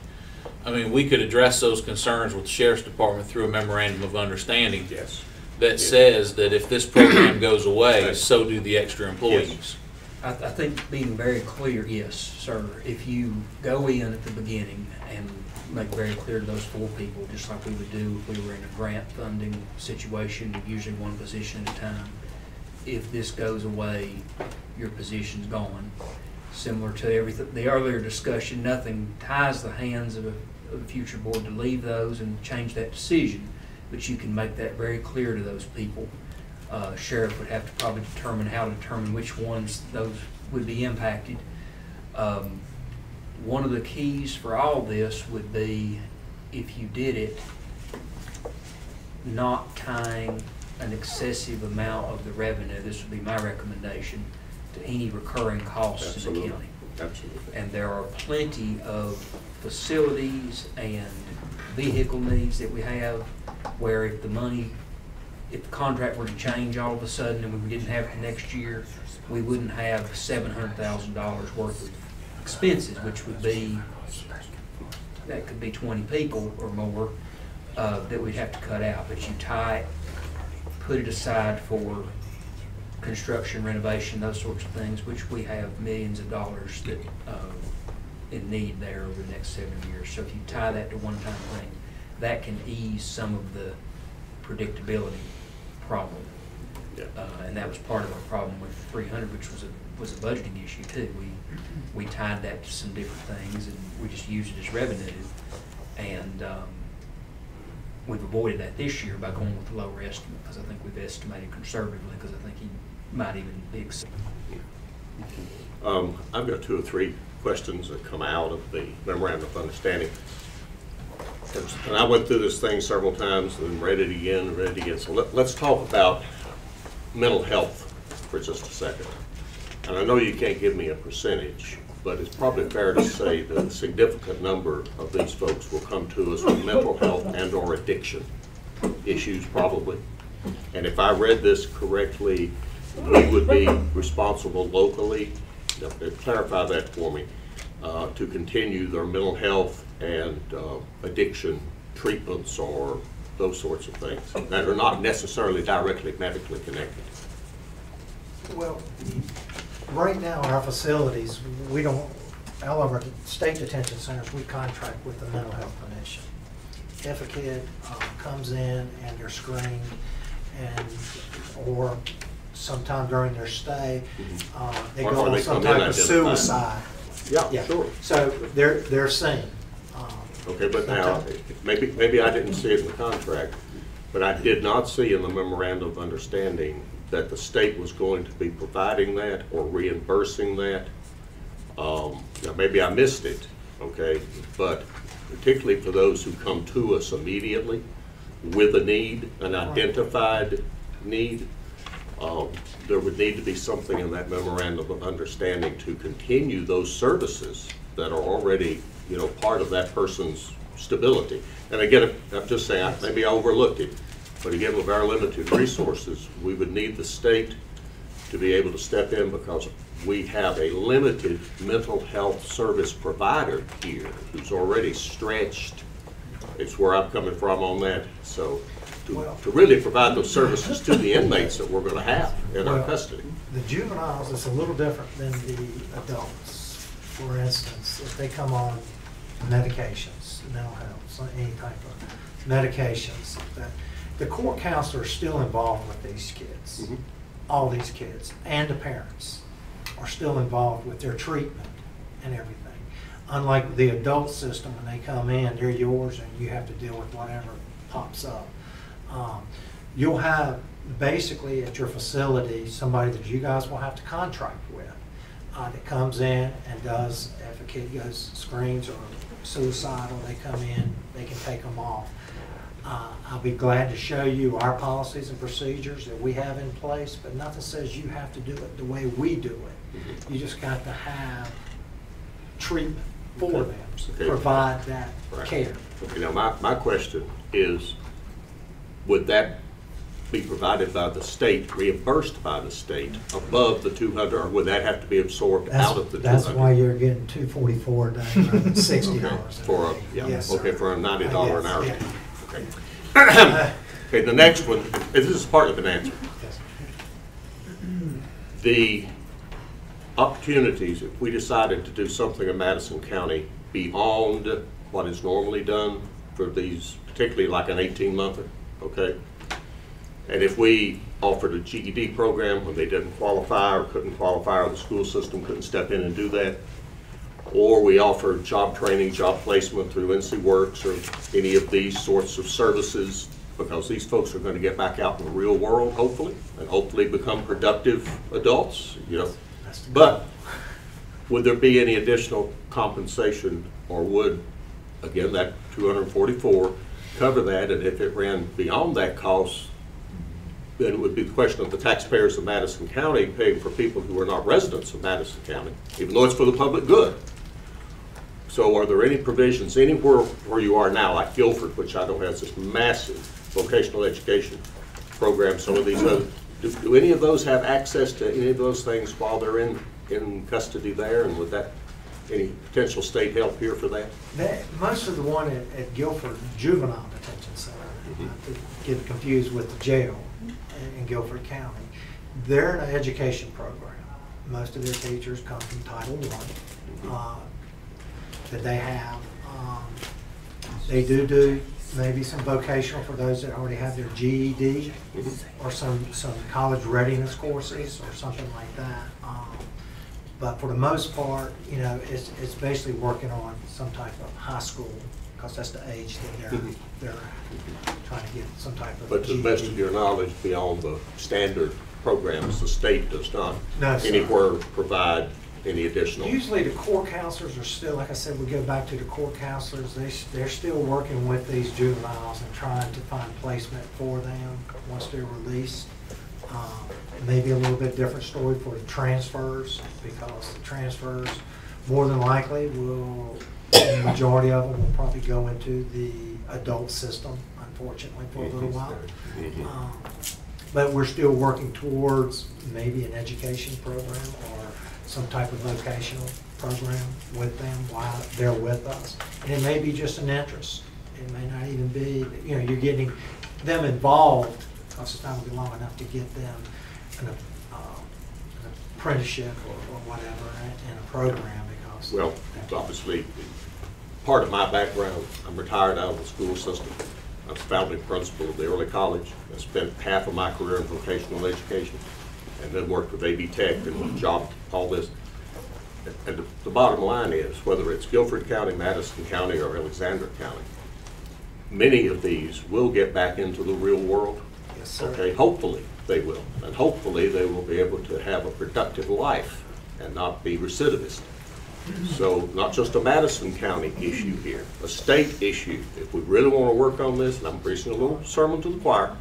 H: I mean, we could address those concerns with the sheriff's department through a memorandum of understanding.
G: Yes.
H: That says that if this program goes away, so do the extra employees.
G: Yes.
I: I think being very clear, yes, sir. If you go in at the beginning and make very clear to those 4 people, just like we would do if we were in a grant funding situation, usually one position at a time. If this goes away, your position's gone. Similar to everything, the earlier discussion, nothing ties the hands of a future board to leave those and change that decision, but you can make that very clear to those people. Sheriff would have to probably determine which ones those would be impacted. One of the keys for all this would be, if you did it, not tying an excessive amount of the revenue, this would be my recommendation, to any recurring costs in the county.
G: Absolutely.
I: And there are plenty of facilities and vehicle needs that we have where if the contract were to change all of a sudden and we didn't have it next year, we wouldn't have $700,000 worth of expenses, which would be, that could be 20 people or more that we'd have to cut out. But you put it aside for construction, renovation, those sorts of things, which we have millions of dollars that in need there over the next 7 years. So if you tie that to one-time thing, that can ease some of the predictability problem.
G: Yeah.
I: And that was part of our problem with 300, which was a budgeting issue too. We tied that to some different things, and we just used it as revenue. And we've avoided that this year by going with the lower estimate, because I think we've estimated conservatively, because I think he might even be exceeded.
G: I've got 2 or 3 questions that come out of the memorandum of understanding. And I went through this thing several times and read it again, So let's talk about mental health for just a second. And I know you can't give me a percentage, but it's probably fair to say that a significant number of these folks will come to us with mental health and or addiction issues probably. And if I read this correctly, we would be responsible locally, clarify that for me, to continue their mental health and addiction treatments or those sorts of things that are not necessarily directly medically connected.
L: Well, right now in our facilities, we don't, all of our state detention centers, we contract with the mental health clinician. If a kid comes in and they're screened, or sometime during their stay, they go on some type of suicide.
G: Yeah, sure.
L: So they're seen.
G: Okay, but now, maybe I didn't see it in the contract, but I did not see in the memorandum of understanding that the state was going to be providing that or reimbursing that. Now maybe I missed it, okay, but particularly for those who come to us immediately with a need, an identified need, there would need to be something in that memorandum of understanding to continue those services that are already, you know, part of that person's stability. And again, I'm just saying, maybe I overlooked it, but again, with our limited resources, we would need the state to be able to step in because we have a limited mental health service provider here who's already stretched. It's where I'm coming from on that. So to really provide those services to the inmates that we're going to have in our custody.
L: The juveniles is a little different than the adults. For instance, if they come on medications, mental health, so any type of medications, that the court counselor is still involved with these kids.
G: Mm-hmm.
L: All these kids and the parents are still involved with their treatment and everything. Unlike the adult system, when they come in, they're yours and you have to deal with whatever pops up. You'll have basically at your facility somebody that you guys will have to contract with that comes in and does, if a kid goes screams or suicidal, they come in, they can take them off. I'll be glad to show you our policies and procedures that we have in place, but nothing says you have to do it the way we do it. Mm-hmm. You just got to have treatment for them, provide that care.
G: Okay, now my question is, would that be provided by the state, reimbursed by the state above the 200, or would that have to be absorbed out of the 200?
L: That's why you're getting $244 $60.
G: Okay. For a,
L: yes,
G: okay, for a $90 an hour.
L: Yeah.
G: Okay. Okay, the next one, this is part of an answer.
L: Yes.
G: The opportunities, if we decided to do something in Madison County beyond what is normally done for these, particularly like an 18-monther, okay? And if we offered a GED program when they didn't qualify or couldn't qualify, or the school system couldn't step in and do that, or we offered job training, job placement through NC Works or any of these sorts of services, because these folks are going to get back out in the real world, hopefully, and hopefully become productive adults, you know. But would there be any additional compensation, or would, again, that 244 cover that? And if it ran beyond that cost, then it would be the question of the taxpayers of Madison County paying for people who are not residents of Madison County, even though it's for the public good. So are there any provisions anywhere where you are now, like Guilford, which I know has this massive vocational education program, some of these other, do any of those have access to any of those things while they're in custody there? And would that, any potential state help here for that?
L: Most of the one at Guilford Juvenile Detention Center, to get confused with the jail in Guilford County, they're an education program. Most of their teachers come from Title I that they have. They do maybe some vocational for those that already have their GED or some college readiness courses or something like that. But for the most part, you know, it's basically working on some type of high school, because that's the age that they're trying to get some type of.
G: But to the best of your knowledge, beyond the standard programs, the state does not anywhere provide any additional.
L: Usually the court counselors are still, like I said, we go back to the court counselors, they're still working with these juveniles and trying to find placement for them once they're released. Maybe a little bit different story for the transfers, because the transfers more than likely will, the majority of them will probably go into the adult system, unfortunately, for a little while. But we're still working towards maybe an education program or some type of vocational program with them while they're with us. And it may be just an interest. It may not even be, you know, you're getting them involved, because it's not going to be long enough to get them an apprenticeship or whatever in a program. Because
G: well, obviously, part of my background, I'm retired out of the school system. I was founding principal of the early college. I spent half of my career in vocational education, and then worked with AB Tech and job all this. And the bottom line is, whether it's Guilford County, Madison County, or Alexander County, many of these will get back into the real world.
L: Yes, sir.
G: Okay, hopefully. they will. And hopefully they will be able to have a productive life and not be recidivist. So not just a Madison County issue here, a state issue. If we really want to work on this, and I'm preaching a little sermon to the choir,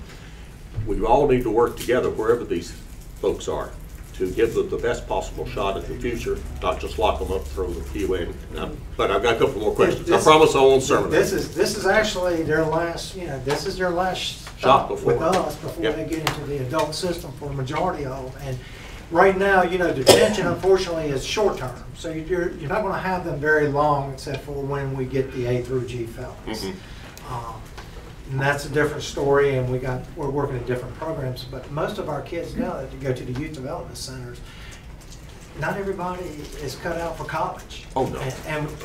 G: we all need to work together wherever these folks are to give them the best possible shot at the future, not just lock them up, throw the key away. But I've got a couple more questions. I promise I won't sermon.
L: This is actually their last, this is their last
G: shot before
L: with us before they get into the adult system for the majority of them. And right now, detention unfortunately is short term, so you're not going to have them very long, except for when we get the A through G felons. And that's a different story, and we're working in different programs. But most of our kids now that go to the youth development centers, not everybody is cut out for college.
G: Oh no.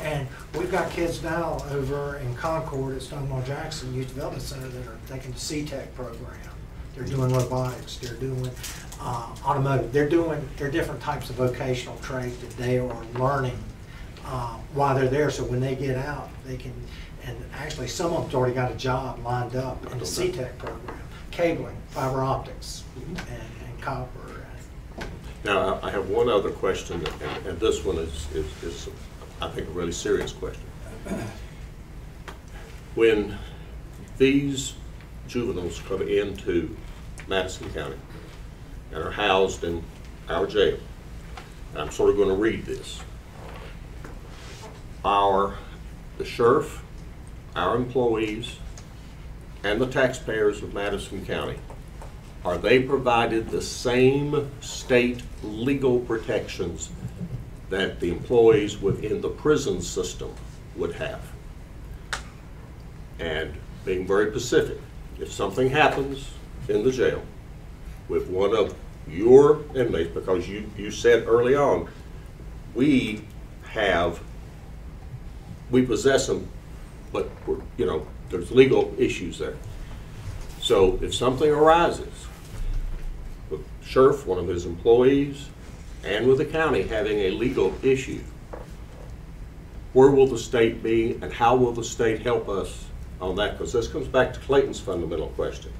L: And we've got kids now over in Concord at Stonewall Jackson Youth Development Center that are taking the C-Tech program. They're doing robotics. They're doing automotive. They're different types of vocational trades that they are learning while they're there. So when they get out, they can. And actually, some of them's already got a job lined up in the C-Tech program, cabling, fiber optics, and copper.
G: Now, I have one other question, and this one is, I think, a really serious question. When these juveniles come into Madison County and are housed in our jail, and I'm sort of going to read this, the sheriff, our employees, and the taxpayers of Madison County, are they provided the same state legal protections that the employees within the prison system would have? And being very specific, if something happens in the jail with one of your inmates, because you said early on, we possess them, but there's legal issues there. So if something arises with sheriff, one of his employees, and with the county having a legal issue, where will the state be, and how will the state help us on that? Because this comes back to Clayton's fundamental question.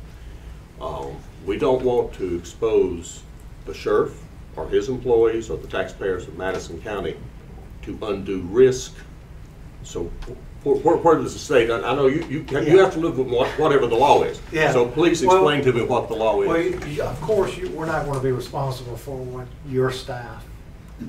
G: We don't want to expose the sheriff or his employees or the taxpayers of Madison County to undue risk. So where does the state, I know you have to live with whatever the law is.
L: Yeah.
G: So please explain to me what the law is.
L: Well, of course, we're not going to be responsible for what your staff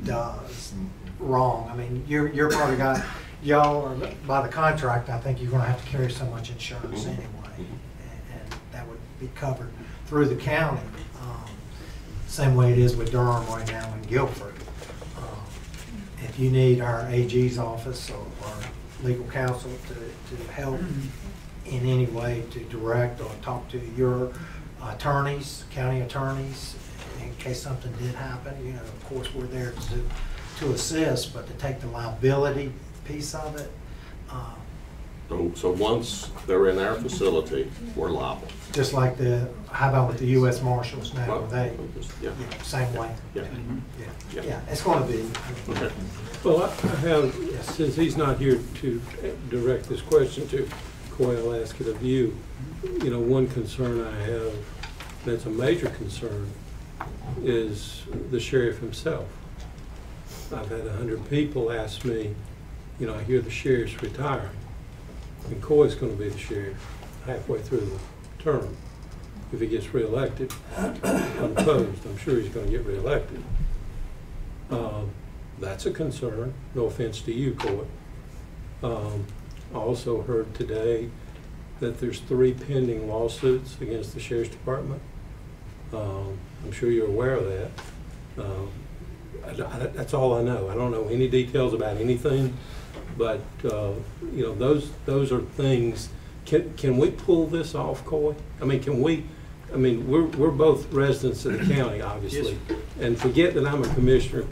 L: does wrong. I mean, you're probably y'all are, by the contract, I think you're going to have to carry so much insurance anyway. And that would be covered through the county. Same way it is with Durham right now in Guilford. If you need our AG's office or legal counsel to help in any way to direct or talk to your attorneys, county attorneys, in case something did happen, of course we're there to assist, but to take the liability piece of it.
G: So once they're in our facility, we're liable.
L: Just like how about with the U.S. Marshals now? Same way. Yeah, it's going to be.
G: Okay.
A: Well, I have, since he's not here to direct this question to Coy, I'll ask it of you. One concern I have, that's a major concern, is the sheriff himself. I've had 100 people ask me, I hear the sheriff's retiring, and Coy's going to be the sheriff halfway through the term. If he gets reelected, unopposed, I'm sure he's going to get reelected. That's a concern. No offense to you, Coy. I also heard today that there's 3 pending lawsuits against the Sheriff's Department. I'm sure you're aware of that. That's all I know. I don't know any details about anything, but those are things. Can we pull this off, Coy? I mean, can we? I mean, we're both residents of the county, obviously, yes. And forget that I'm a commissioner.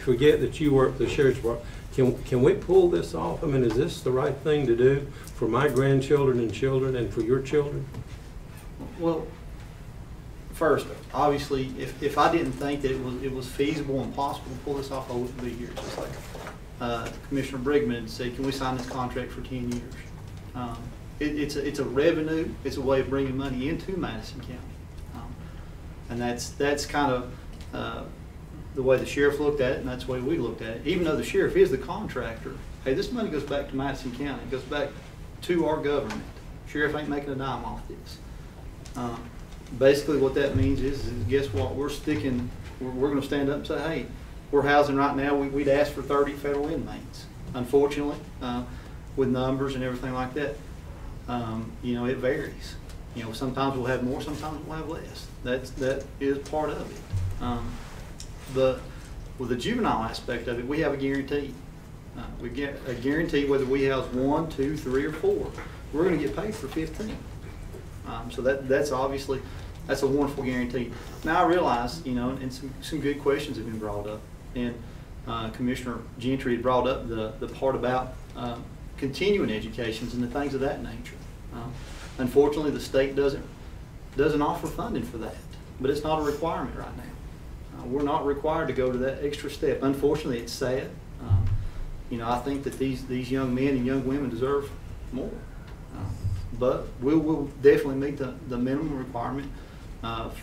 A: Forget that you work for the Sheriff's Department. Can we pull this off? I mean, is this the right thing to do for my grandchildren and children, and for your children?
K: Well, first, obviously, if I didn't think that it was feasible and possible to pull this off, I wouldn't be here. Just like Commissioner Brigman said, can we sign this contract for 10 years? It's a revenue. It's a way of bringing money into Madison County. And that's kind of the way the sheriff looked at it, and that's the way we looked at it. Even though the sheriff is the contractor, hey, this money goes back to Madison County. It goes back to our government. Sheriff ain't making a dime off this. Basically what that means is guess what? We're going to stand up and say, hey, we're housing right now. We'd ask for 30 federal inmates. Unfortunately, with numbers and everything like that, you know, it varies. You know, sometimes we'll have more, sometimes we'll have less. That is part of it. But with the juvenile aspect of it, we have a guarantee. We get a guarantee whether we house 1, 2, 3, or 4. We're going to get paid for 15. So that's obviously, that's a wonderful guarantee. Now I realize, you know, and some good questions have been brought up. And Commissioner Gentry had brought up the part about continuing educations and the things of that nature. Unfortunately, the state doesn't offer funding for that, but it's not a requirement right now. We're not required to go to that extra step. Unfortunately, it's sad. You know, I think that these young men and young women deserve more. But we'll definitely meet the minimum requirement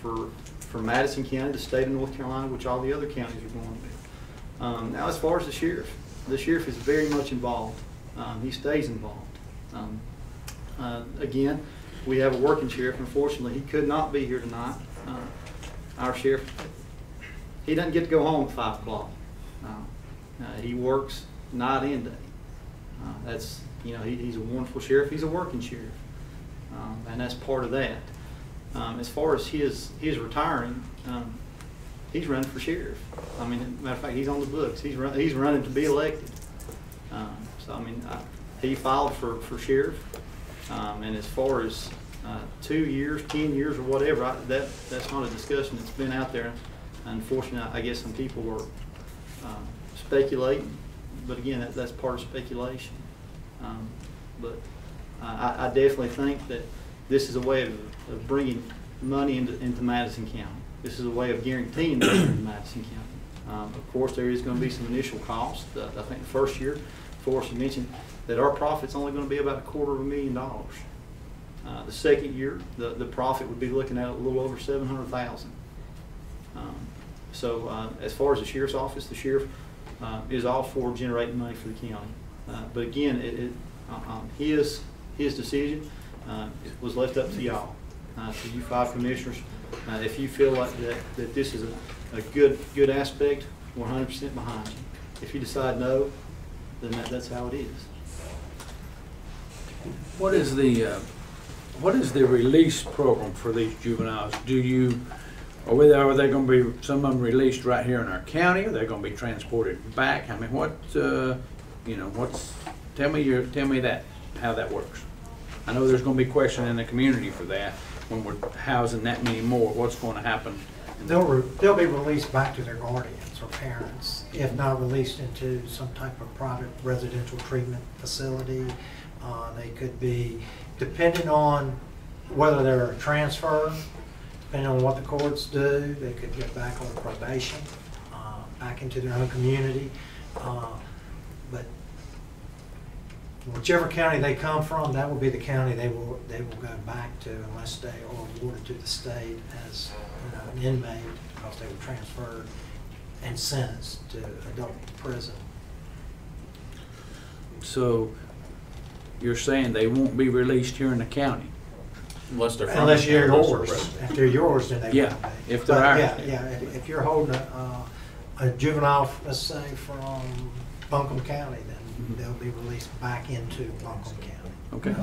K: for Madison County, the state of North Carolina, which all the other counties are going to be. Now, as far as the sheriff is very much involved. He stays involved. Again, we have a working sheriff. Unfortunately, he could not be here tonight. Our sheriff, he doesn't get to go home at 5 o'clock. He works night and day. That's, you know, he's a wonderful sheriff. He's a working sheriff, and that's part of that. As far as his retiring, he's running for sheriff. I mean, matter of fact, he's on the books. He's running to be elected. So I mean, he filed for sheriff, and as far as 2 years, 10 years, or whatever, that's not a discussion that's been out there. Unfortunately, I guess some people were speculating, but again, that's part of speculation. But I definitely think that this is a way of bringing money into Madison County. This is a way of guaranteeing money into Madison County. Of course, there is going to be some initial costs. I think the first year, Forrest mentioned that our profit's only going to be about $250,000. The second year, the profit would be looking at a little over $700,000. So as far as the sheriff's office, the sheriff is all for generating money for the county. But again, his decision was left up to y'all, to you 5 commissioners. If you feel like that this is a good aspect, we're 100% behind you. If you decide no, then that's how it is.
E: What is the release program for these juveniles? Are they going to be, some of them released right here in our county? Are they going to be transported back? I mean, tell me that, how that works. I know there's going to be question in the community for that when we're housing that many more. What's going to happen?
L: They'll be released back to their guardians or parents, if not released into some type of private residential treatment facility. They could be, depending on whether they're transferred, depending on what the courts do, they could get back on probation, back into their own community. But whichever county they come from, that will be the county they will go back to, unless they are awarded to the state as an inmate, because they were transferred and sentenced to adult prison.
E: So you're saying they won't be released here in the county?
F: Unless they're
L: unless you're yours. If they're yours, then they
E: yeah,
L: will be.
E: If they're ours.
L: Yeah. If you're holding a juvenile, let's say from Buncombe County, then they'll be released back into Buncombe County.
E: Okay.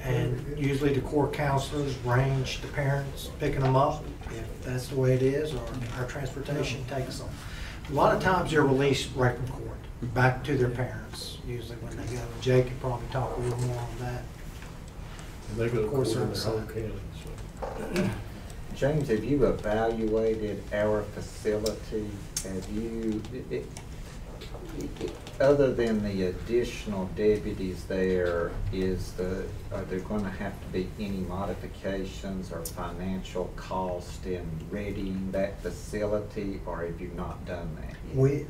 L: And usually the court counselors range the parents picking them up, if that's the way it is, or our transportation takes them. A lot of times they're released right from court, back to their parents, usually when they go. Jake could probably talk a little more on that.
N: And they go to court in their own county. So.
D: James, have you evaluated our facility? Have you, other than the additional deputies there, are there going to have to be any modifications or financial cost in readying that facility, or have you not done that yet?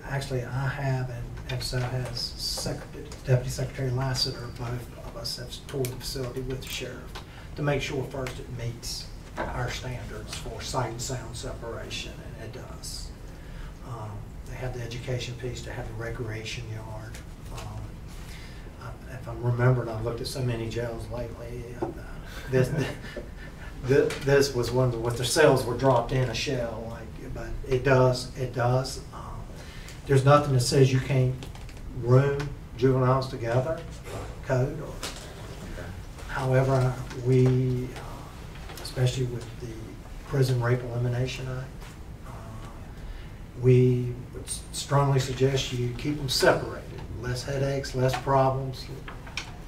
L: I have, and so has Deputy Secretary Lassiter. Both of us have toured the facility with the sheriff to make sure first it meets our standards for sight and sound separation, and it does. They have the education piece, they have the recreation yard. If I'm remembering, I've looked at so many jails lately. This was one with the cells were dropped in a shell, but it does. There's nothing that says you can't room juveniles together, code. However, we, especially with the Prison Rape Elimination Act, we would strongly suggest you keep them separated. Less headaches, less problems,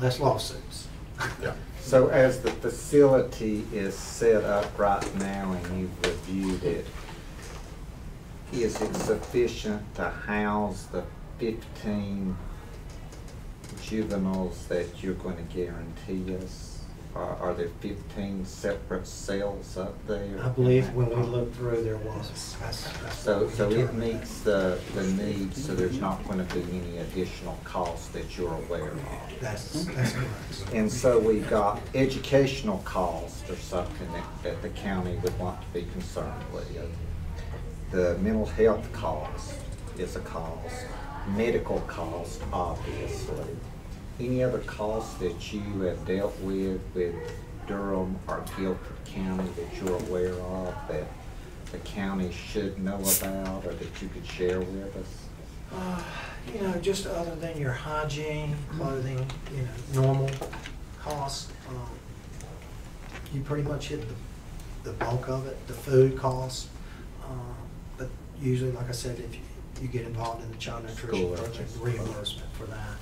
L: less lawsuits.
D: Yeah. So as the facility is set up right now and you've reviewed it, is it sufficient to house the 15 juveniles that you're going to guarantee us? Are there 15 separate cells up there?
L: I believe when we looked through, there was.
D: So it meets the needs, so there's not going to be any additional costs that you're aware of?
L: That's correct.
D: And so we've got educational costs or something that the county would want to be concerned with. The mental health cost is a cost. Medical cost, obviously. Any other costs that you have dealt with Durham or Guilford County that you're aware of that the county should know about or that you could share with us?
L: You know, just other than your hygiene, clothing, you know, normal costs, you pretty much hit the bulk of it, the food costs. But usually, like I said, if you get involved in the child nutrition project, reimbursement for that.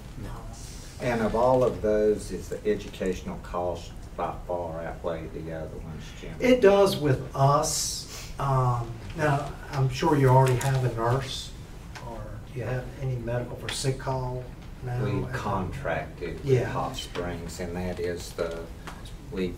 D: And of all of those, is the educational cost by far outweigh the other ones, Jim?
L: It does with us. Now, I'm sure you already have a nurse, or do you have any medical for sick call now?
D: We contracted with Hot Springs, and that is we've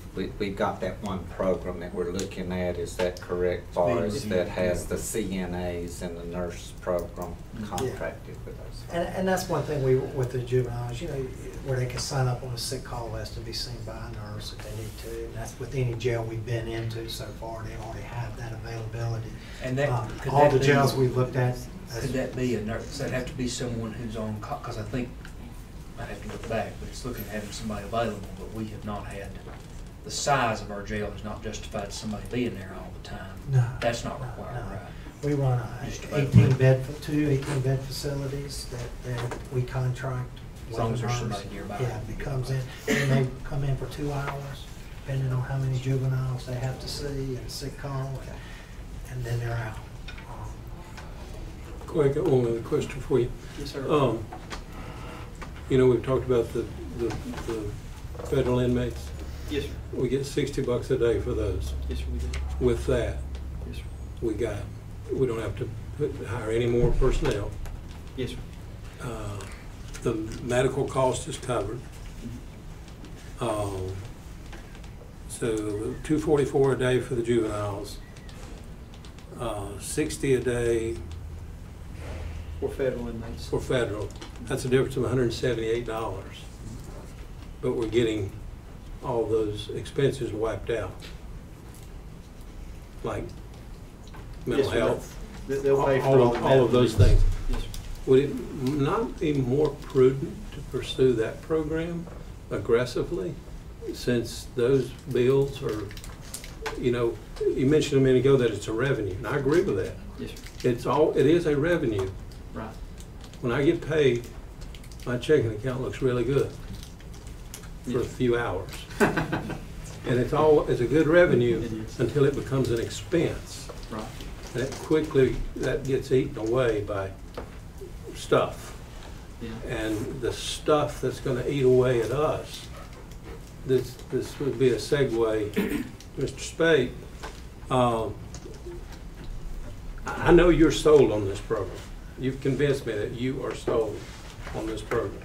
D: got that one program that we're looking at. Is that correct, Forrest? That has the CNAs and the nurse program contracted with us.
L: And that's one thing with the juveniles, you know, where they can sign up on a sick call list and be seen by a nurse if they need to. And that's with any jail we've been into so far, they already have that availability.
I: And that,
L: all the jails we've looked at.
I: Could that be a nurse? Does that have to be someone who's on call? Because I think, I have to look back, but it's looking at having somebody available, but we have not had, the size of our jail is not justified somebody being there all the time.
L: No.
I: That's not required,
L: No.
I: right?
L: We run 18 bed facilities that we contract.
I: As long as there's somebody nearby.
L: Yeah, it comes in, and they come in for 2 hours, depending on how many juveniles they have to see and sick call, and then they're out.
A: I got one other question for you.
K: Yes, sir.
A: You know, we've talked about the federal inmates.
K: Yes, sir.
A: We get $60 a day for those.
K: Yes, sir, we do.
A: With that,
K: Yes, sir.
A: we don't have to hire any more personnel.
K: Yes, sir.
A: The medical cost is covered. So $244 a day for the juveniles, $60 a day
K: For federal inmates.
A: for federal. That's a difference of $178. But we're getting all those expenses wiped out, like mental
K: Yes, sir.
A: health,
K: They'll pay for
A: all of those things.
K: Yes, sir.
A: Would it not be more prudent to pursue that program aggressively, since those bills are, you know, you mentioned a minute ago that it's a revenue, and I agree with that.
K: Yes, sir.
A: It is a revenue.
K: Right.
A: When I get paid, my checking account looks really good for a few hours. And it's a good revenue until it becomes an expense.
K: Right.
A: And that gets eaten away by stuff.
K: Yeah.
A: And the stuff that's going to eat away at us, this would be a segue, Mr. Spade. I know you're sold on this program. You've convinced me that you are sold on this program.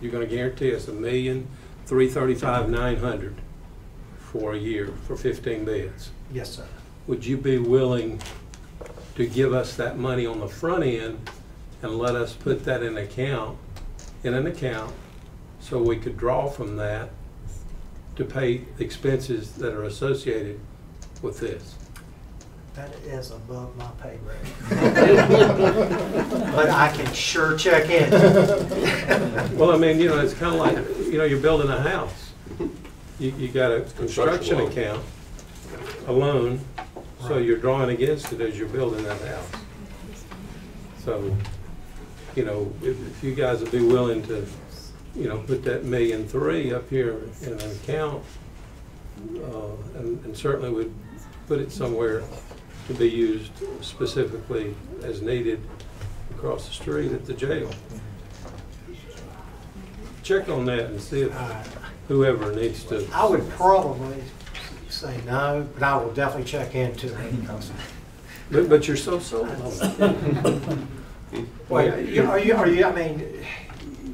A: You're going to guarantee us $1,335,900 for a year for 15 beds.
L: Yes, sir.
A: Would you be willing to give us that money on the front end and let us put that in an account so we could draw from that to pay expenses that are associated with this.
L: That is above my pay grade. But I can sure check in.
A: Well, I mean, it's kind of like, you're building a house. You got a construction
G: loan.
A: account, a loan, so you're drawing against it as you're building that house. So, if you guys would be willing to, put that $1.3 million up here in an account, and certainly would put it somewhere to be used specifically as needed across the street at the jail. Check on that and see if whoever needs to.
L: I would probably say no, but I will definitely check into it.
A: But you're so sold on it.
L: Well, I mean,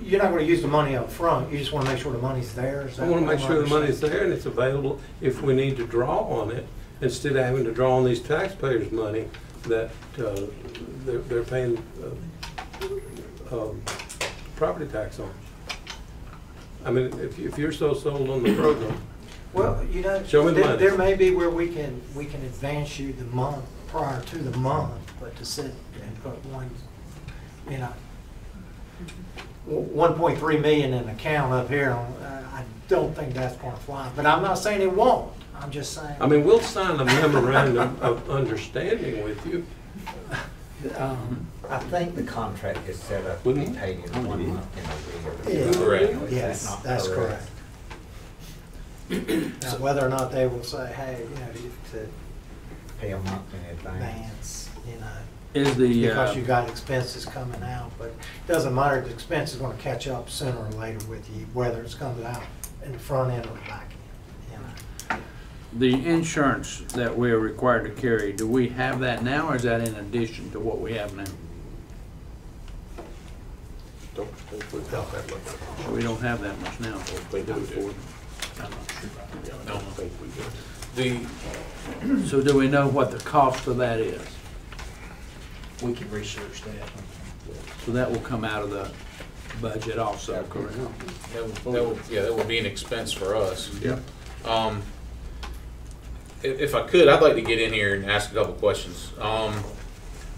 L: you're not going to use the money up front. You just want to make sure the money's there.
A: I want to make sure the money's there and it's available if we need to draw on it, instead of having to draw on these taxpayers' money that they're paying property tax on. I mean, if you're so sold on the program,
L: well,
A: show me the money.
L: There may be where we can advance you the month prior to the month, but to sit and put $1.3 million in an account up here, I don't think that's going to fly. But I'm not saying it won't. I'm just saying.
A: I mean, we'll sign a memorandum of understanding with you.
D: I think the contract is set up to be paid in 1 month in arrears.
A: Correct.
L: Yes, that's correct. Now, whether or not they will say, hey, to
D: Pay a month in advance.
L: because you got expenses coming out, but it doesn't matter, the expense is going to catch up sooner or later with you, whether it's coming out in the front end or the back end.
E: The insurance that we're required to carry, do we have that now, or is that in addition to what we have now?
G: Don't think we've got that much.
E: We don't have that much now.
G: I don't think we do. I don't think we do.
E: So do we know what the cost of that is?
I: We can research that.
E: So that will come out of the budget also, correct?
F: That would be an expense for us.
E: Yep.
F: If I could, I'd like to get in here and ask a couple questions.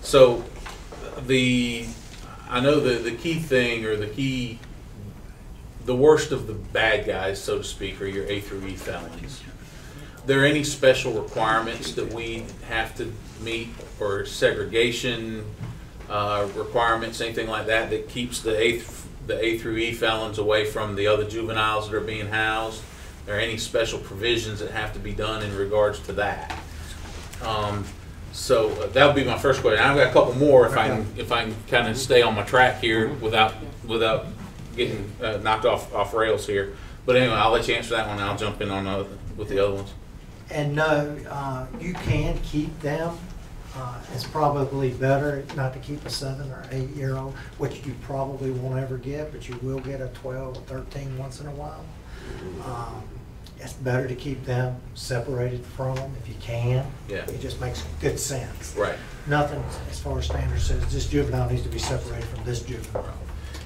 F: So I know the key thing, or the worst of the bad guys, so to speak, are your A through E felonies. There any special requirements that we have to meet, or segregation requirements, anything like that, that keeps the A through E felons away from the other juveniles that are being housed? Are there any special provisions that have to be done in regards to that? So that would be my first question. I've got a couple more if I can kind of stay on my track here without getting knocked off rails here. But anyway, I'll let you answer that one, and I'll jump in on with the other ones.
L: And no, you can keep them. It's probably better not to keep a 7 or 8 year old, which you probably won't ever get, but you will get a 12 or 13 once in a while. It's better to keep them separated from them if you can.
F: Yeah.
L: It just makes good sense.
F: Right.
L: Nothing as far as standard says this juvenile needs to be separated from this juvenile.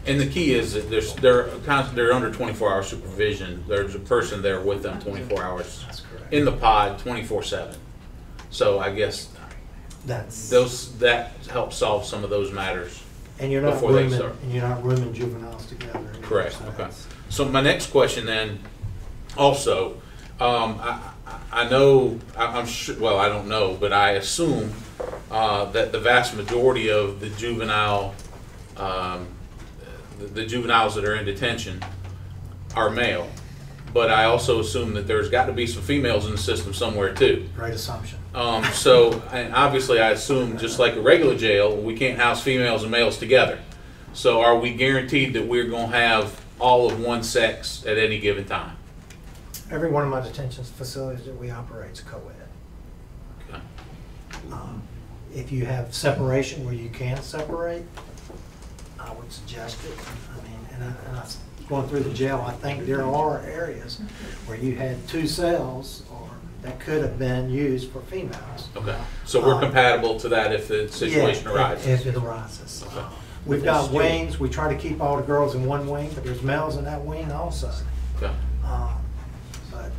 F: And the key is that they're under 24-hour supervision. There's a person there with them 24 hours in the pod, 24/7. So I guess that helps solve some of those matters.
L: And you're not
F: before they start.
L: rooming juveniles together.
F: Correct. Okay. So my next question then, also, I know, I'm sure. Well, I don't know, but I assume that the vast majority of the juvenile. The juveniles that are in detention are male, but I also assume that there's got to be some females in the system somewhere too.
L: Great assumption.
F: So, and obviously I assume, just like a regular jail, we can't house females and males together. So are we guaranteed that we're going to have all of one sex at any given time?
L: Every one of my detention facilities that we operate is co-ed.
F: Okay.
L: If you have separation where you can separate, I would suggest it. I mean, and I going through the jail, I think there are areas where you had 2 cells that could have been used for females.
F: Okay. So we're compatible to that if the situation arises?
L: If it arises.
F: Okay.
L: We've got wings. We try to keep all the girls in one wing, but there's males in that wing also.
F: Okay.
L: But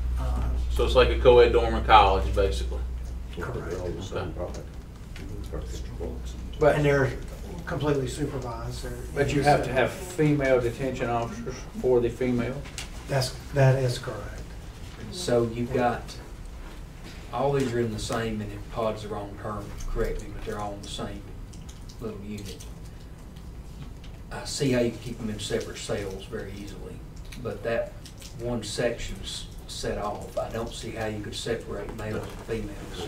F: So it's like a co-ed dorm in college, basically.
L: Correct.
E: But,
L: And they're completely supervised.
E: but you have to have female detention officers for the female?
L: That is correct.
I: So you've got, all these are in the same, and if pod's the wrong term, correct me, but they're all in the same little unit. I see how you can keep them in separate cells very easily, but that one section's set off. I don't see how you could separate males and females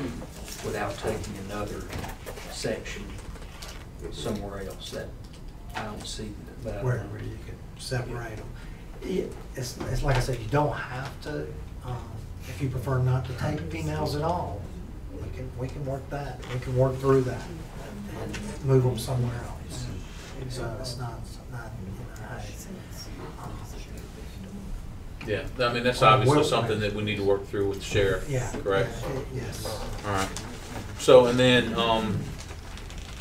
I: without taking another section somewhere else. That, I don't see that.
L: Where you could separate them. It's like I said, you don't have to, if you prefer not to take females at all, we can work that, we can work through that and move them somewhere else. So it's not,
F: Yeah, I mean, that's obviously something that we need to work through with the sheriff,
L: yeah,
F: correct?
L: Yes.
F: All right. So, and then,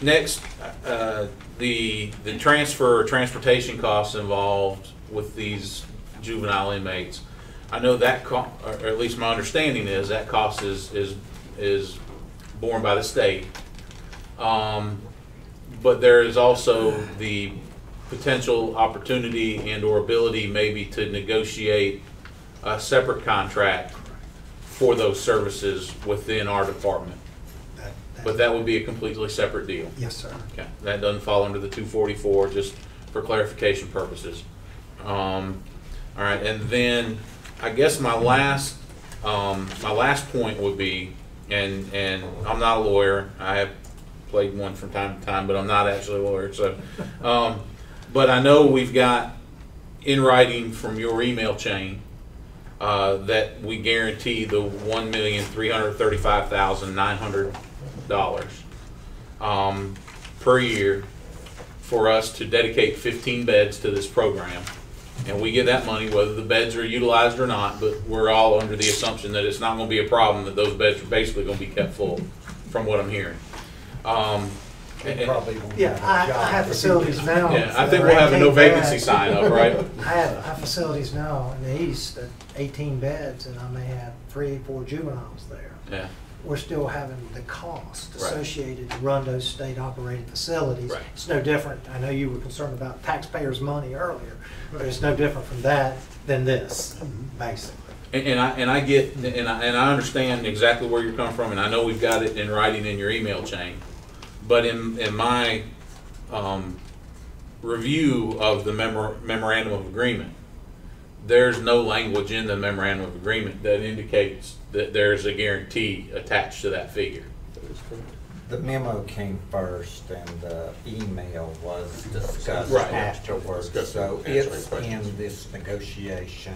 F: next, the transfer or transportation costs involved with these juvenile inmates. I know that or at least my understanding is that cost is borne by the state. But there is also the potential opportunity and or ability maybe to negotiate a separate contract for those services within our department. But that would be a completely separate deal.
L: Yes, sir.
F: Okay, that doesn't fall under the 244, just for clarification purposes. All right, and then I guess my last point would be, and I'm not a lawyer. I have played one from time to time, but I'm not actually a lawyer. So, but I know we've got in writing from your email chain that we guarantee the $1,335,900 per year for us to dedicate 15 beds to this program. And we get that money whether the beds are utilized or not, but we're all under the assumption that it's not going to be a problem, that those beds are basically going to be kept full, from what I'm hearing.
L: Yeah, I have facilities now.
F: Yeah, I think we'll have a no vacancy sign up, right?
L: I have facilities now in the east at 18 beds, and I may have 3 or 4 juveniles there.
F: Yeah.
L: We're still having the cost
F: Right.
L: associated to run those state-operated facilities.
F: Right.
L: It's no different. I know you were concerned about taxpayers' money earlier, but it's no different from that than this, basically.
F: And I get and I understand exactly where you're coming from, and I know we've got it in writing in your email chain. But in my review of the memorandum of agreement, there's no language in the memorandum of agreement that indicates that there's a guarantee attached to that figure.
D: The memo came first and the email was discussed
F: Right.
D: afterwards, so it's in this negotiation.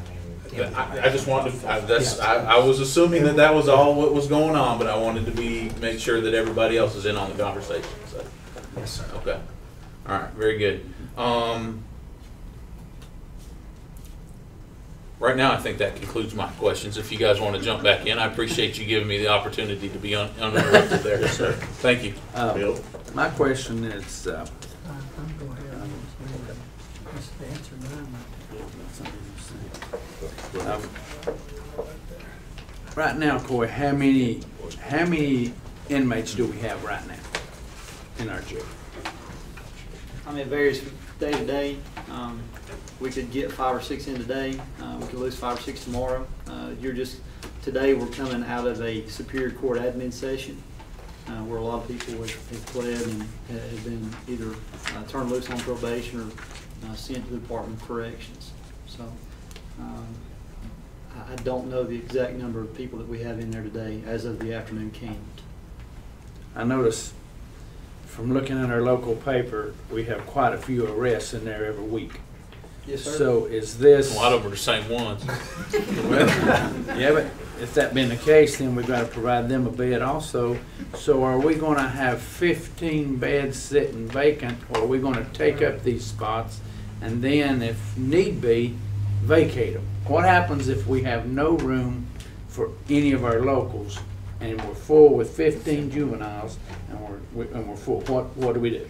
F: I just wanted to, I was assuming that was all what was going on, but I wanted to make sure that everybody else is in on the conversation. So.
L: Yes, sir.
F: Okay. All right. Very good. Right now, I think that concludes my questions. If you guys want to jump back in, I appreciate you giving me the opportunity to be uninterrupted there. Yes, sir. Thank you.
G: Bill?
E: My question is, right now, Coy, how many inmates do we have right now in our jail?
K: I mean, it varies day to day. We could get 5 or 6 in today. We could lose 5 or 6 tomorrow. Today we're coming out of a Superior Court admin session where a lot of people have pled and have been either turned loose on probation or sent to the Department of Corrections. So I don't know the exact number of people that we have in there today as of the afternoon count.
E: I notice from looking at our local paper, we have quite a few arrests in there every week.
K: Yes, sir.
E: So is this...
F: A lot of them are the same ones.
E: Well, yeah, but if that being the case, then we've got to provide them a bed also. So are we going to have 15 beds sitting vacant, or are we going to take up these spots and then, if need be, vacate them? What happens if we have no room for any of our locals and we're full with 15 juveniles and we're full? What do we do?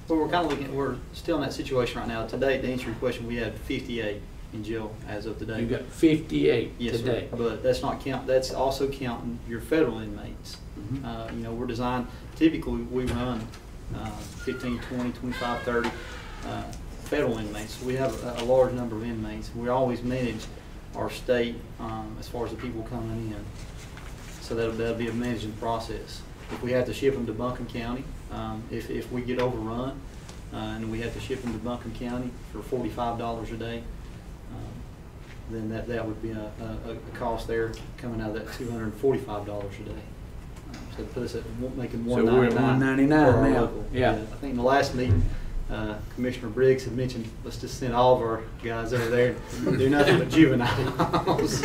K: Well, we're kind of looking. We're still in that situation right now. Today, to answer your question, we had 58 in jail as of today.
E: You got 58
K: Yes, sir.
E: today.
K: But that's not that's also counting your federal inmates.
E: Mhm.
K: You know, we're designed, typically we run 15, 20, 25, 30 federal inmates. So we have a large number of inmates. We always manage our state as far as the people coming in. So that'll be a managing process. If we have to ship them to Buncombe County, if we get overrun and we have to ship them to Buncombe County for $45 a day, then that would be a cost there coming out of that $245 a day. So it puts it making
E: So we're at $199 now. Yeah.
K: I think in the last meeting, Commissioner Briggs had mentioned, let's just send all of our guys over there and do nothing but juveniles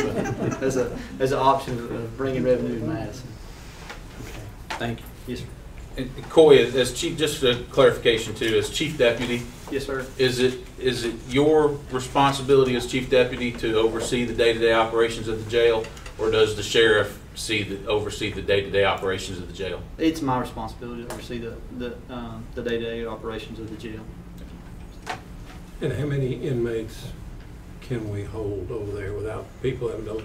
K: as an option of bringing revenue to Madison.
E: Thank you.
K: Yes, sir.
F: And Coy, as chief, just a clarification too, as chief deputy,
K: Yes, sir.
F: is it your responsibility as chief deputy to oversee the day-to-day operations of the jail, or does the sheriff oversee the day-to-day operations of the jail?
K: It's my responsibility to oversee the day-to-day operations of the jail.
A: And how many inmates can we hold over there without people having to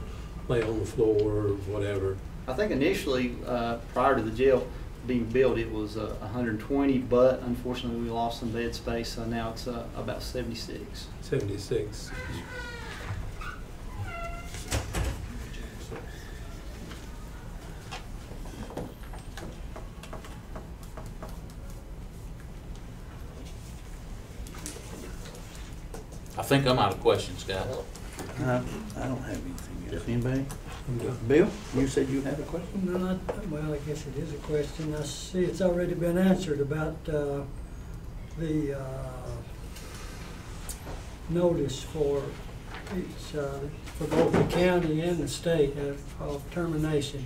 A: lay on the floor or whatever?
K: I think initially, prior to the jail being built, it was 120, but unfortunately we lost some bed space, so now it's about 76.
A: 76.
F: I think I'm out of questions, guys.
E: I don't have anything else. Anybody? Bill, you said you had a question?
J: No, well, I guess it is a question. I see it's already been answered about the notice for for both the county and the state of termination.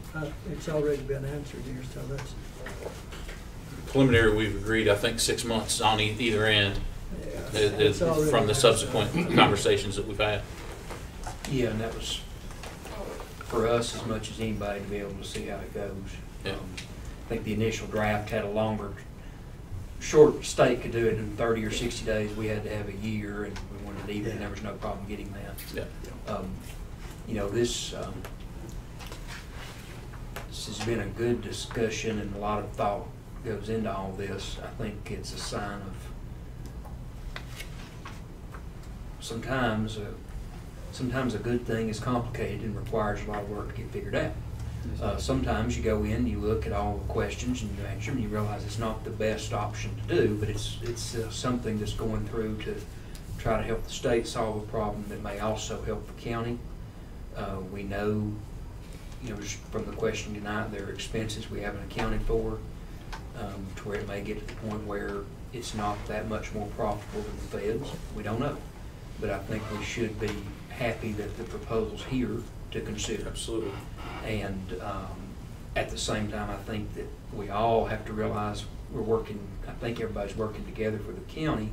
J: It's already been answered here, so that's.
F: Preliminary, we've agreed, I think, 6 months on either end,
J: It's already
F: from the
J: been
F: subsequent conversations that we've had.
I: Yeah, and that was for us as much as anybody to be able to see how it goes.
F: Yeah.
I: I think the initial draft had a longer, short state could do it in 30 or 60 days. We had to have a year, and we wanted it even, and there was no problem getting that.
F: Yeah.
I: You know, this has been a good discussion, and a lot of thought goes into all this. I think it's a sign of sometimes a good thing is complicated and requires a lot of work to get figured out. Sometimes you go in, you look at all the questions and you answer them, and you realize it's not the best option to do, but it's something that's going through to try to help the state solve a problem that may also help the county. We know, you know, just from the question tonight, there are expenses we haven't accounted for, to where it may get to the point where it's not that much more profitable than the feds. We don't know. But I think we should be happy that the proposal's here to consider.
F: Absolutely.
I: And at the same time, I think that we all have to realize we're working, I think everybody's working together for the county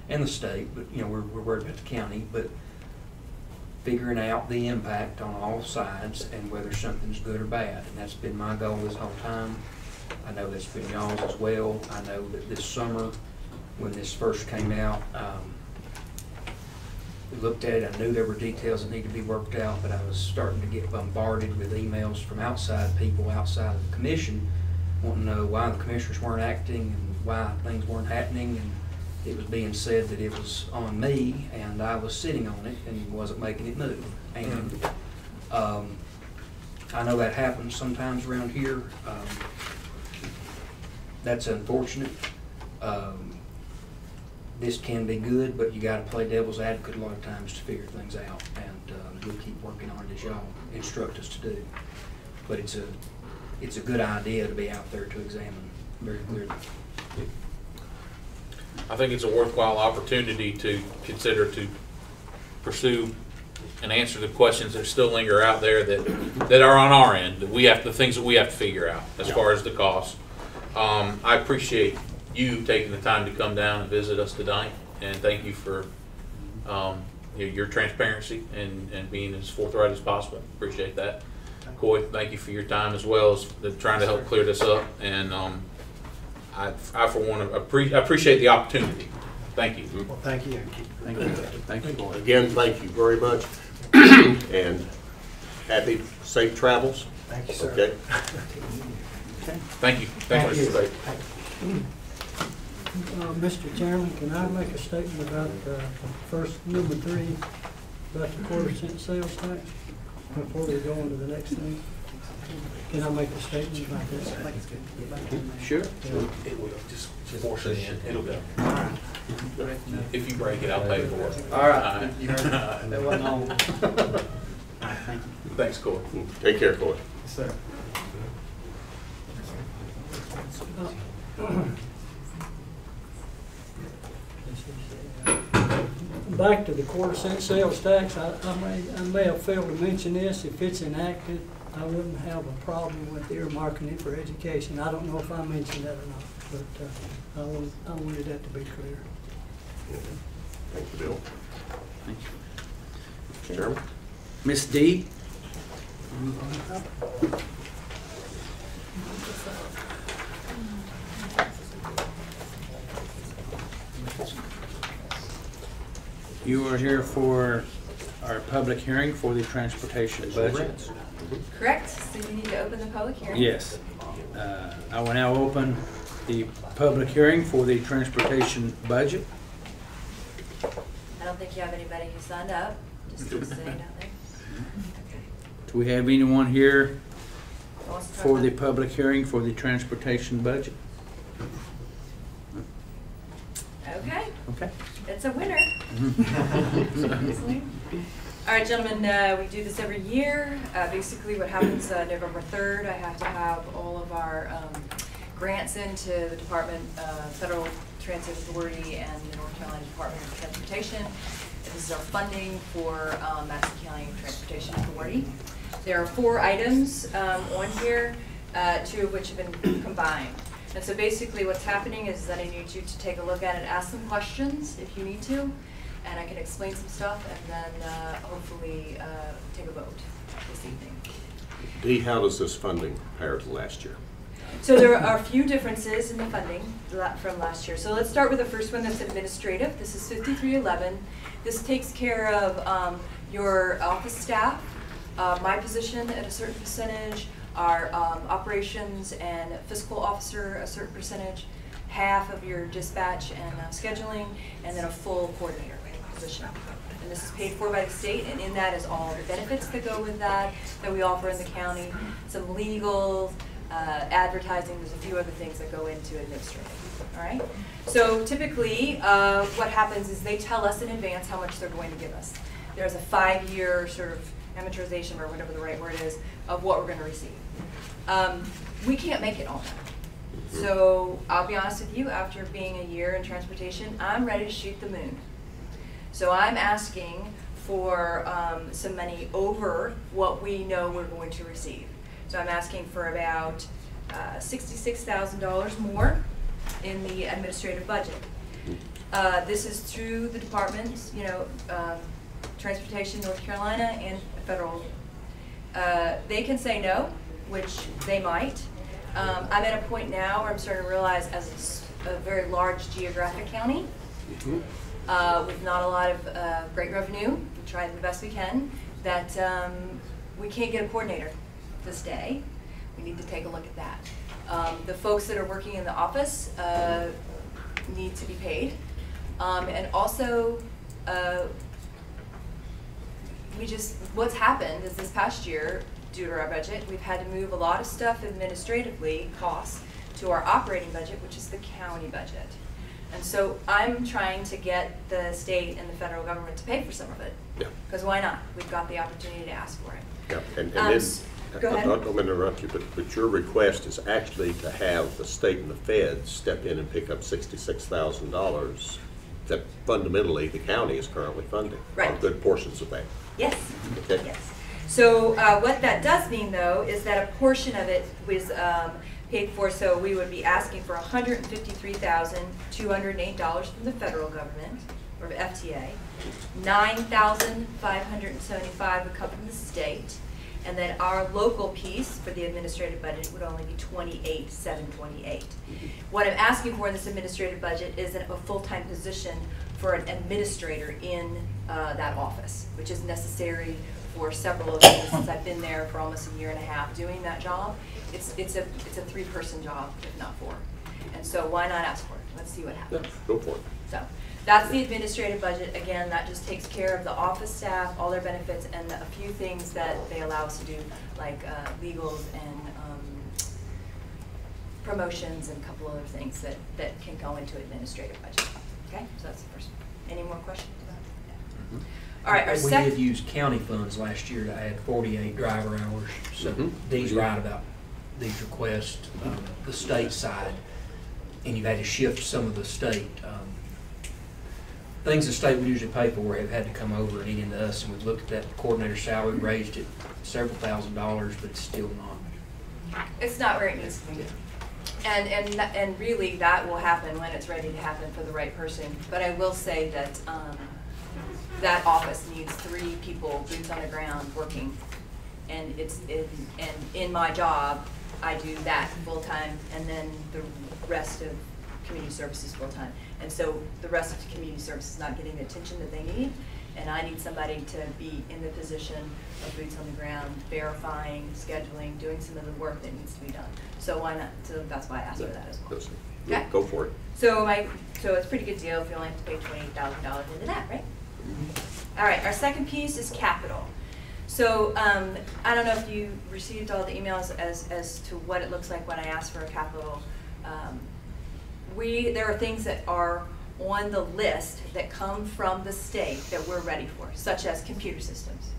I: and the state, but you know, we're worried about the county, but figuring out the impact on all sides and whether something's good or bad. And that's been my goal this whole time. I know that's been y'all's as well. I know that this summer, when this first came out, we looked at it. I knew there were details that needed to be worked out, but I was starting to get bombarded with emails from outside people outside of the commission wanting to know why the commissioners weren't acting and why things weren't happening. And it was being said that it was on me and I was sitting on it and wasn't making it move. And I know that happens sometimes around here. That's unfortunate. This can be good, but you got to play devil's advocate a lot of times to figure things out, and we'll keep working on it as y'all instruct us to do. But it's a good idea to be out there to examine very clearly.
F: I think it's a worthwhile opportunity to consider to pursue and answer the questions that still linger out there that are on our end, that we have, the things that we have to figure out as far as the cost. I appreciate you taking the time to come down and visit us tonight, and thank you for your transparency and being as forthright as possible. Appreciate that. Coy, thank you for your time as well as trying to help clear this up. And I for one, appreciate the opportunity Thank you.
L: Well, thank you.
E: Thank you. Thank you, Boyd.
G: Again, thank you very much. And happy, safe travels.
L: Thank you, sir.
G: Okay.
F: Thank you. Thank you, Mr. Spade.
J: Mr. Chairman, can I make a statement about first number 3, about the quarter-cent sales tax, before we go on to the next thing? Can I make a statement about this?
E: Sure.
F: Just force it in. It'll go. If you break it, I'll pay for it.
E: All right.
K: That wasn't on.
F: Thanks, Corey.
G: Take care, Corey.
K: Yes, sir.
J: Back to the quarter-cent sales tax, I may have failed to mention this. If it's enacted, I wouldn't have a problem with earmarking it for education. I don't know if I mentioned that or not, but I wanted that to be clear.
G: Thank you, Bill.
E: Thank you.
G: Chairman?
E: Miss D? You are here for our public hearing for the transportation budget.
B: Correct, so you need to open the public hearing.
E: Yes. I will now open the public hearing for the transportation budget.
B: I don't think you have anybody who signed up, just sitting out there.
E: Do we have anyone here
B: Who wants to talk
E: for the
B: about it?
E: public hearing for the transportation budget?
B: Okay,
E: Okay.
B: it's a winner. All right, gentlemen, we do this every year. Basically what happens November 3rd, I have to have all of our grants into the Department of Federal Transit Authority and the North Carolina Department of Transportation. This is our funding for Madison County Transportation Authority. There are 4 items on here, 2 of which have been combined. And so basically what's happening is that I need you to take a look at it, ask some questions if you need to, and I can explain some stuff and then hopefully take a vote this evening.
G: Dee, how does this funding compare to last year?
B: So there are a few differences in the funding from last year. So let's start with the first one that's administrative. This is 5311. This takes care of your office staff, my position at a certain percentage, our operations and fiscal officer a certain percentage, half of your dispatch and scheduling, and then a full coordinator position. And this is paid for by the state, and in that is all the benefits that go with that we offer in the county, some legal, advertising, there's a few other things that go into administrative, all right? So typically, what happens is they tell us in advance how much they're going to give us. There's a 5-year sort of amortization, or whatever the right word is, of what we're going to receive. We can't make it all that. So I'll be honest with you, after being a year in transportation, I'm ready to shoot the moon. So I'm asking for some money over what we know we're going to receive. So I'm asking for about $66,000 more in the administrative budget. This is through the departments, Transportation North Carolina and federal. They can say no, which they might. I'm at a point now where I'm starting to realize, as a very large geographic county, with not a lot of great revenue, we try the best we can, that we can't get a coordinator this day. We need to take a look at that. The folks that are working in the office need to be paid. And also, what's happened is this past year, due to our budget, we've had to move a lot of stuff administratively, costs, to our operating budget, which is the county budget. And so I'm trying to get the state and the federal government to pay for some of it.
G: Yeah.
B: Because why not? We've got the opportunity to ask for it.
G: Yeah, and then,
B: go ahead.
G: I'm not going to interrupt you, but your request is actually to have the state and the feds step in and pick up $66,000 that fundamentally the county is currently funding.
B: Right.
G: On good portions of that.
B: Yes.
G: Okay.
B: Yes. So what that does mean, though, is that a portion of it was paid for. So we would be asking for $153,208 from the federal government, or FTA. $9,575 would come from the state, And then our local piece for the administrative budget would only be $28,728. What I'm asking for in this administrative budget is a full-time position for an administrator in that office, which is necessary for several of these since I've been there for almost a year and a half doing that job. It's a 3-person job, if not 4. And so why not ask for it? Let's see what happens.
G: Go for it.
B: So that's the administrative budget. Again, that just takes care of the office staff, all their benefits, and a few things that they allow us to do, like legals and promotions and a couple other things that can go into administrative budget. Okay, so that's the first one. Any more questions about that? Yeah. All right, our
I: We did use county funds last year to add 48 driver hours. So Dee's right about these requests, the state side, and you've had to shift some of the state things the state would usually pay for have had to come over and eat into us, and we've looked at that coordinator salary, raised it several $1,000s, but it's still not.
B: It's not where it needs to be. And really that will happen when it's ready to happen for the right person. But I will say that that office needs 3 people, boots on the ground, working. And in my job, I do that full-time, and then the rest of community services full-time. And so the rest of the community service is not getting the attention that they need, and I need somebody to be in the position of boots on the ground, verifying, scheduling, doing some of the work that needs to be done. So why not? So that's why I asked for that as well.
G: Okay. Go for it.
B: So it's a pretty good deal if you only have to pay $28,000 into that, right? All right, our second piece is capital. So I don't know if you received all the emails as to what it looks like when I ask for a capital. There are things that are on the list that come from the state that we're ready for, such as computer systems.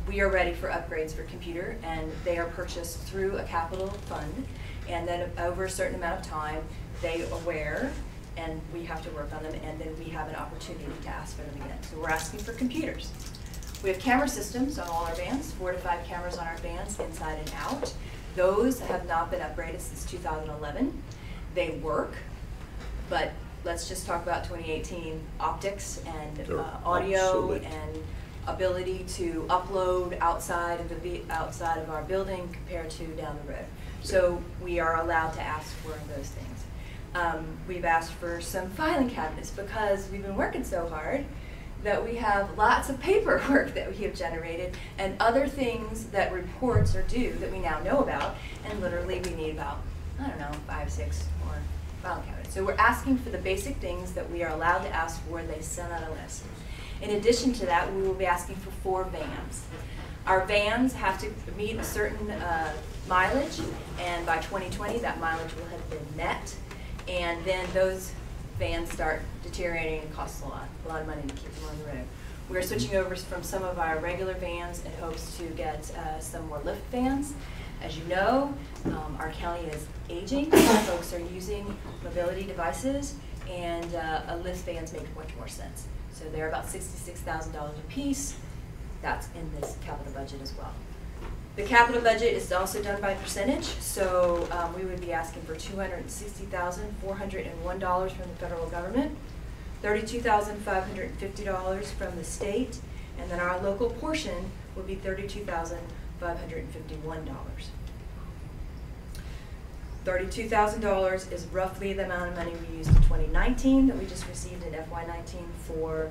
B: We are ready for upgrades for computer, and they are purchased through a capital fund, and then over a certain amount of time, they are aware, and we have to work on them, and then we have an opportunity to ask for them again. So we're asking for computers. We have camera systems on all our vans, 4 to 5 cameras on our vans, inside and out. Those have not been upgraded since 2011. They work, but let's just talk about 2018 optics and audio and ability to upload outside of our building compared to down the road. So we are allowed to ask for those things. We've asked for some filing cabinets because we've been working so hard that we have lots of paperwork that we have generated and other things that reports are due that we now know about, and literally we need about, I don't know, 5, 6 more filing cabinets. So we're asking for the basic things that we are allowed to ask for. They sent out a list. In addition to that, we will be asking for 4 vans. Our vans have to meet a certain mileage, and by 2020 that mileage will have been met, and then those vans start deteriorating and cost a lot of money to keep them on the road. We're switching over from some of our regular vans in hopes to get some more lift vans. As you know, our county is aging. Folks are using mobility devices, and lift vans make much more sense. So they're about $66,000 a piece. That's in this capital budget as well. The capital budget is also done by percentage, so we would be asking for $260,401 from the federal government, $32,550 from the state, and then our local portion would be $32,551. $32,000 is roughly the amount of money we used in 2019 that we just received in FY19 for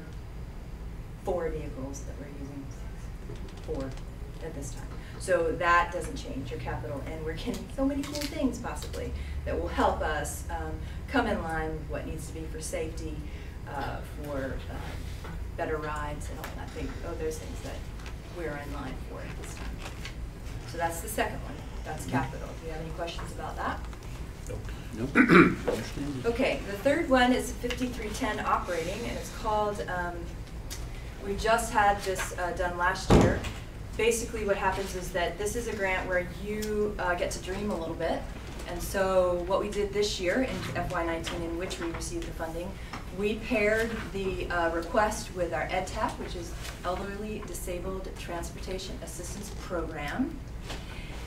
B: 4 vehicles that we're using 4 at this time. So that doesn't change your capital, and we're getting so many cool things possibly that will help us come in line with what needs to be for safety, for better rides and all that those things that we're in line for at this time. So that's the second one. That's capital. Do you have any questions about that?
E: Nope.
B: Okay, the third one is 5310 operating, and it's called, we just had this done last year. Basically what happens is that this is a grant where you get to dream a little bit. And so what we did this year in FY19, in which we received the funding, we paired the request with our EdTAP, which is Elderly Disabled Transportation Assistance Program.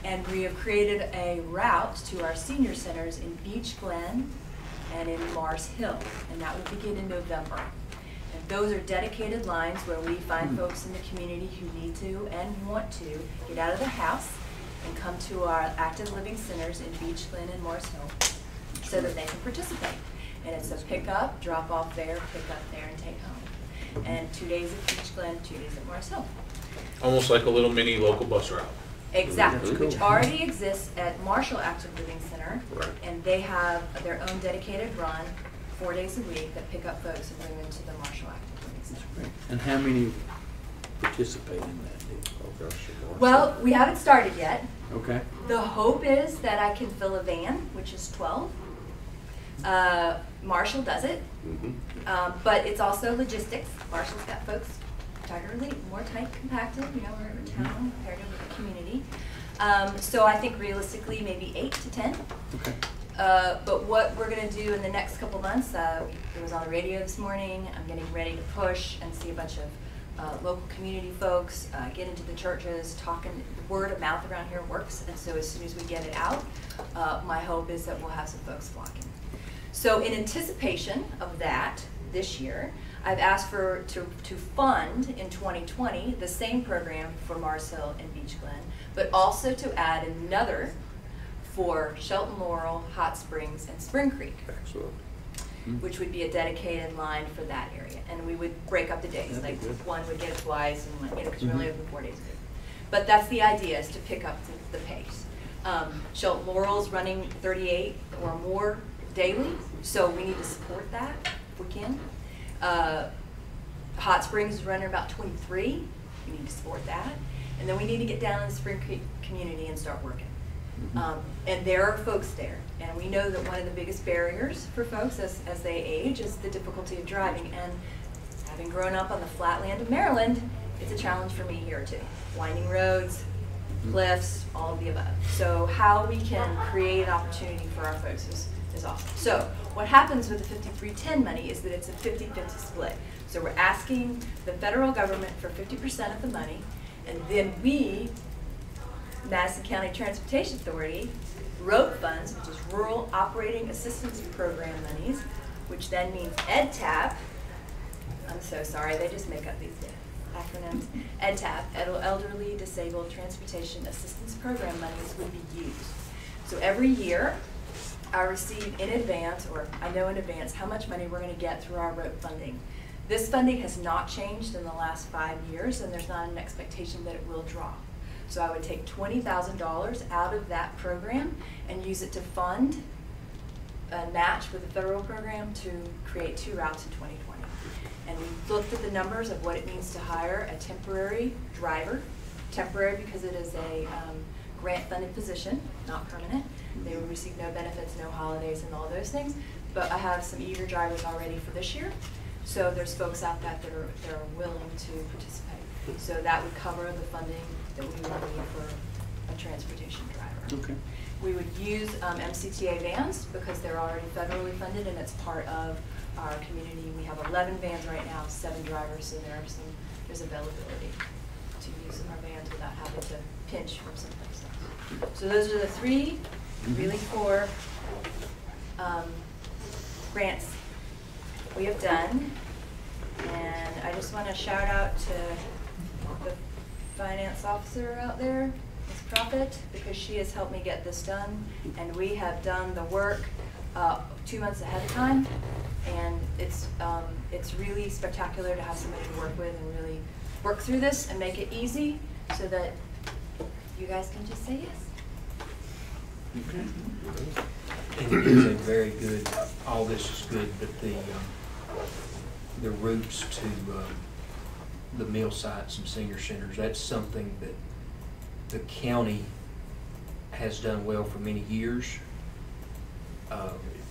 B: And we have created a route to our senior centers in Beach Glen and in Mars Hill, and that will begin in November. And those are dedicated lines where we find folks in the community who need to and want to get out of their house and come to our active living centers in Beach Glen and Morris Hill so that they can participate. And it's a pick up, drop off there, pick up there, and take home. And 2 days at Beach Glen, 2 days at Morris Hill.
F: Almost like a little mini local bus route.
B: Exactly,
F: That's cool.
B: which already exists at Marshall Active Living Center.
G: Right.
B: And they have their own dedicated run, 4 days a week, that pick up folks and bring them to the Marshall Active Living Center.
E: And how many participate in that deal?
G: Oh, gosh.
B: Well, we haven't started yet.
E: Okay.
B: The hope is that I can fill a van, which is 12. Marshall does it, but it's also logistics. Marshall's got folks more tight compacted, you know, we're in town compared to the community. So I think realistically maybe 8 to 10.
E: Okay.
B: But what we're going to do in the next couple months, it was on the radio this morning, I'm getting ready to push and see a bunch of local community folks, get into the churches, talking, word of mouth around here works, and so as soon as we get it out, my hope is that we'll have some folks flocking. So in anticipation of that, this year, I've asked to fund in 2020 the same program for Mars Hill and Beach Glen, but also to add another for Shelton Laurel, Hot Springs, and Spring Creek.
G: Excellent.
B: Which would be a dedicated line for that area. And we would break up the days, like one would get it twice, and one, you know, because we're only open 4 days a week. But that's the idea, is to pick up the pace. Shelton Laurel's running 38 or more daily, so we need to support that if we can. Hot Springs is running about 23. We need to support that. And then we need to get down in the Spring Creek community and start working. And there are folks there. And we know that one of the biggest barriers for folks as they age is the difficulty of driving. And having grown up on the flatland of Maryland, it's a challenge for me here too. Winding roads, cliffs, all of the above. So how we can create an opportunity for our folks is awesome. So what happens with the 5310 money is that it's a 50-50 split. So we're asking the federal government for 50% of the money, and then we, Madison County Transportation Authority, ROAP funds, which is Rural Operating Assistance Program monies, which then means EdTAP. I'm so sorry, they just make up these acronyms. EdTAP, Elderly Disabled Transportation Assistance Program monies would be used. So every year, I receive in advance, or I know in advance, how much money we're going to get through our ROAP funding. This funding has not changed in the last 5 years, and there's not an expectation that it will drop. So I would take $20,000 out of that program and use it to fund a match with the federal program to create 2 routes in 2020. And we looked at the numbers of what it means to hire a temporary driver, temporary because it is a grant-funded position, not permanent. They will receive no benefits, no holidays, and all those things. But I have some eager drivers already for this year. So there's folks out there that are willing to participate. So that would cover the funding that we would need for a transportation driver.
E: Okay.
B: We would use MCTA vans because they're already federally funded and it's part of our community. We have 11 vans right now, 7 drivers, so there's availability to use our vans without having to pinch from someplace else. So those are the 3 really core grants we have done. And I just want to shout out to the finance officer out there, Ms. Prophet, because she has helped me get this done. And we have done the work 2 months ahead of time. And it's really spectacular to have somebody to work with and really work through this and make it easy so that you guys can just say yes.
I: Okay. And it is a very good, all this is good, but the routes to the meal sites and senior centers, that's something that the county has done well for many years.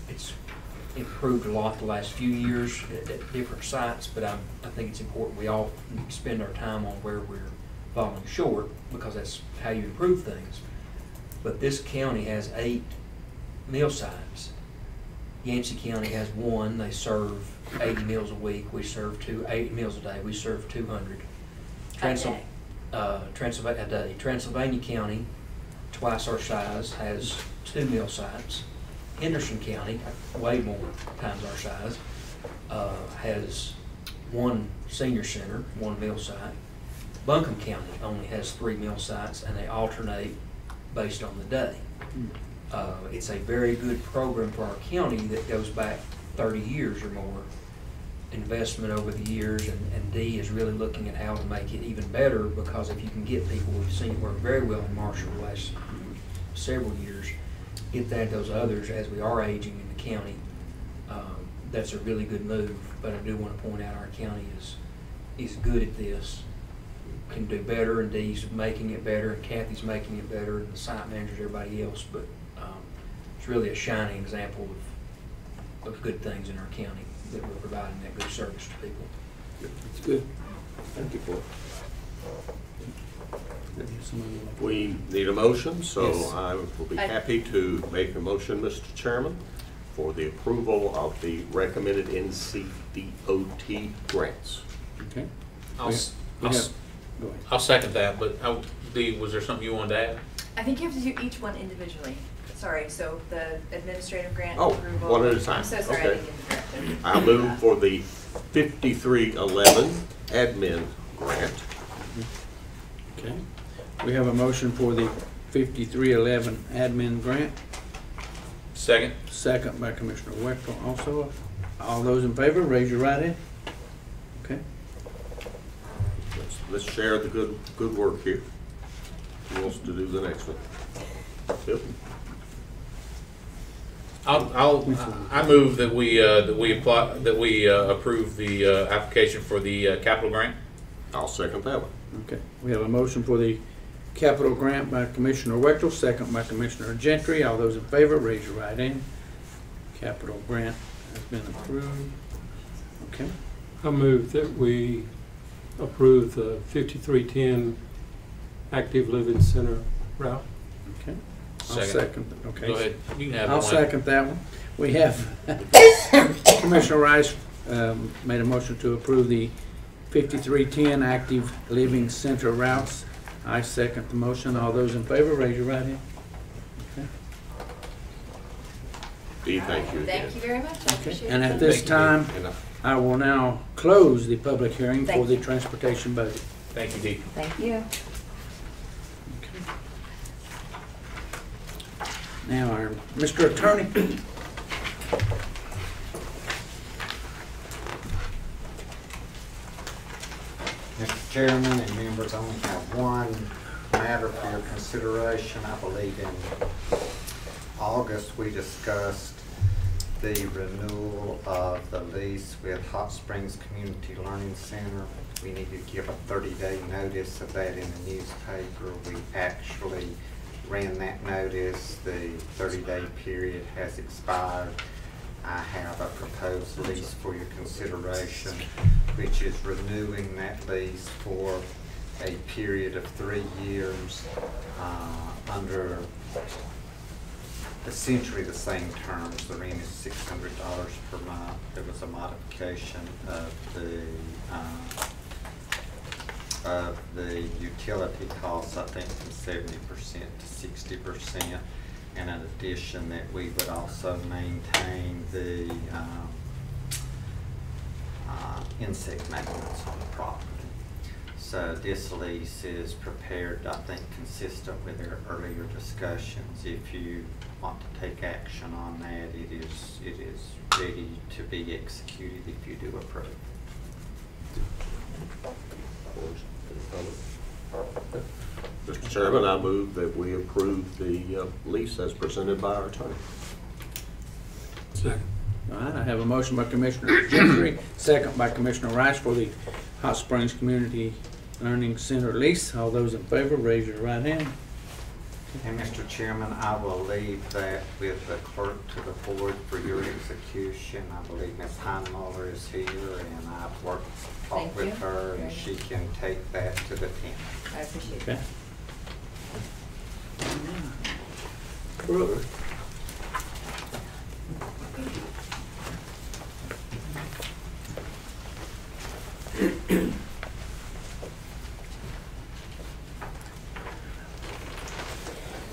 I: It's improved a lot the last few years at different sites, but I think it's important we all spend our time on where we're falling short because that's how you improve things. But this county has 8 meal sites. Yancey County has 1. They serve 80 meals a week. We serve 8 meals a day. We serve 200. A day. Transylvania County, twice our size, has 2 meal sites. Henderson County, way more times our size, has one senior center, one meal site. Buncombe County only has 3 meal sites, and they alternate based on the day. It's a very good program for our county that goes back 30 years or more. Investment over the years, and D is really looking at how to make it even better, because if you can get people, we've seen it work very well in Marshall the last several years, get that those others as we are aging in the county. That's a really good move, but I do want to point out our county is good at this, can do better, and Dee's making it better, and Kathy's making it better, and the site managers, everybody else, but it's really a shining example of good things in our county, that we're providing that good service to people.
E: It's good. Thank you for it.
G: We need a motion, so
E: Yes.
G: I will be happy to make a motion, Mr. Chairman, for the approval of the recommended NCDOT grants.
E: Okay.
F: I'll
E: Go ahead.
F: I'll second that, but Dee, was there something you wanted to add?
B: I think you have to do each one individually. Sorry, so the administrative grant
G: Oh,
B: approval.
G: one at a time.
B: I'm so sorry, I
G: Okay.
B: didn't get the directive.
G: I'll move for the 5311 admin grant.
E: Okay. We have a motion for the 5311 admin grant.
F: Second.
E: Second by Commissioner Wexler also. All those in favor, raise your right hand. Okay.
G: Let's share the good work here. Who wants to do the next one? Bill?
F: I move that we approve the application for the capital grant.
G: I'll second that one.
E: Okay. We have a motion for the capital grant by Commissioner Wexler, second by Commissioner Gentry. All those in favor, raise your right hand. Capital grant has been approved. Okay.
A: I move that we approve the 5310 Active Living Center route.
E: Okay. I'll
F: Second.
E: second. Okay.
F: Go ahead. You can have
E: I'll
F: one.
E: second that one. We have Commissioner Rice made a motion to approve the 5310 Active Living Center routes. I second the motion. All those in favor, raise your right hand. Okay.
G: Dee, thank you again.
B: Thank you very much, I appreciate it.
E: And at this time, I will now close the public hearing for
B: Thank
E: the
B: you.
E: transportation budget.
F: Thank you, Dee.
B: Thank you.
E: Now, our Mr. Attorney.
D: Mr. Chairman and members, I only have one matter for your consideration. I believe in August we discussed the renewal of the lease with Hot Springs Community Learning Center. We need to give a 30-day notice of that in the newspaper. We actually ran that notice. The 30-day period has expired. I have a proposed lease for your consideration, which is renewing that lease for a period of 3 years under essentially the same terms. The rent is $600 per month. There was a modification of the utility costs, I think from 70% to 60%, and in addition that we would also maintain the insect maintenance on the property. So this lease is prepared, I think, consistent with our earlier discussions. If you want to take action on that, it is ready to be executed if you do approve.
G: Mr. Chairman, I move that we approve the lease as presented by our attorney.
A: Second.
E: All right, I have a motion by Commissioner Gentry, second by Commissioner Rice for the Hot Springs Community Learning Center lease. All those in favor, raise your right hand.
D: And Mr. Chairman, I will leave that with the clerk to the board for your execution. I believe Ms. Heinmuller is here, and I've talked with her, and she can take that to the tenant.
B: I appreciate it.
E: Okay. Brooke.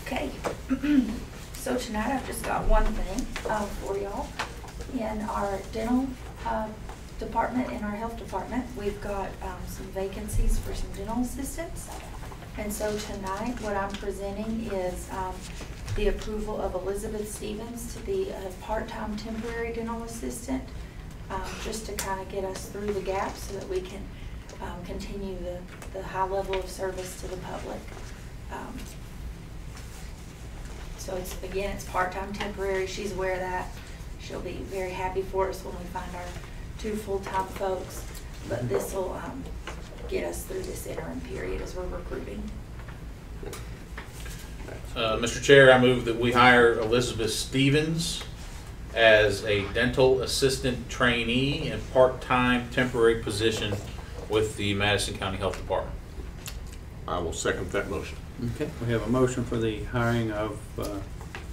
O: Okay, so tonight I've just got one thing for y'all. In our dental department, in our health department, we've got some vacancies for some dental assistants. And so tonight, what I'm presenting is the approval of Elizabeth Stevens to be a part-time temporary dental assistant, just to kind of get us through the gap so that we can continue the high level of service to the public. So it's part-time temporary. She's aware of that. She'll be very happy for us when we find our 2 full-time folks. But this will get us through this interim period as we're recruiting.
F: Mr. Chair, I move that we hire Elizabeth Stevens as a dental assistant trainee in part-time temporary position with the Madison County Health Department.
G: I will second that motion.
E: Okay, we have a motion for the hiring of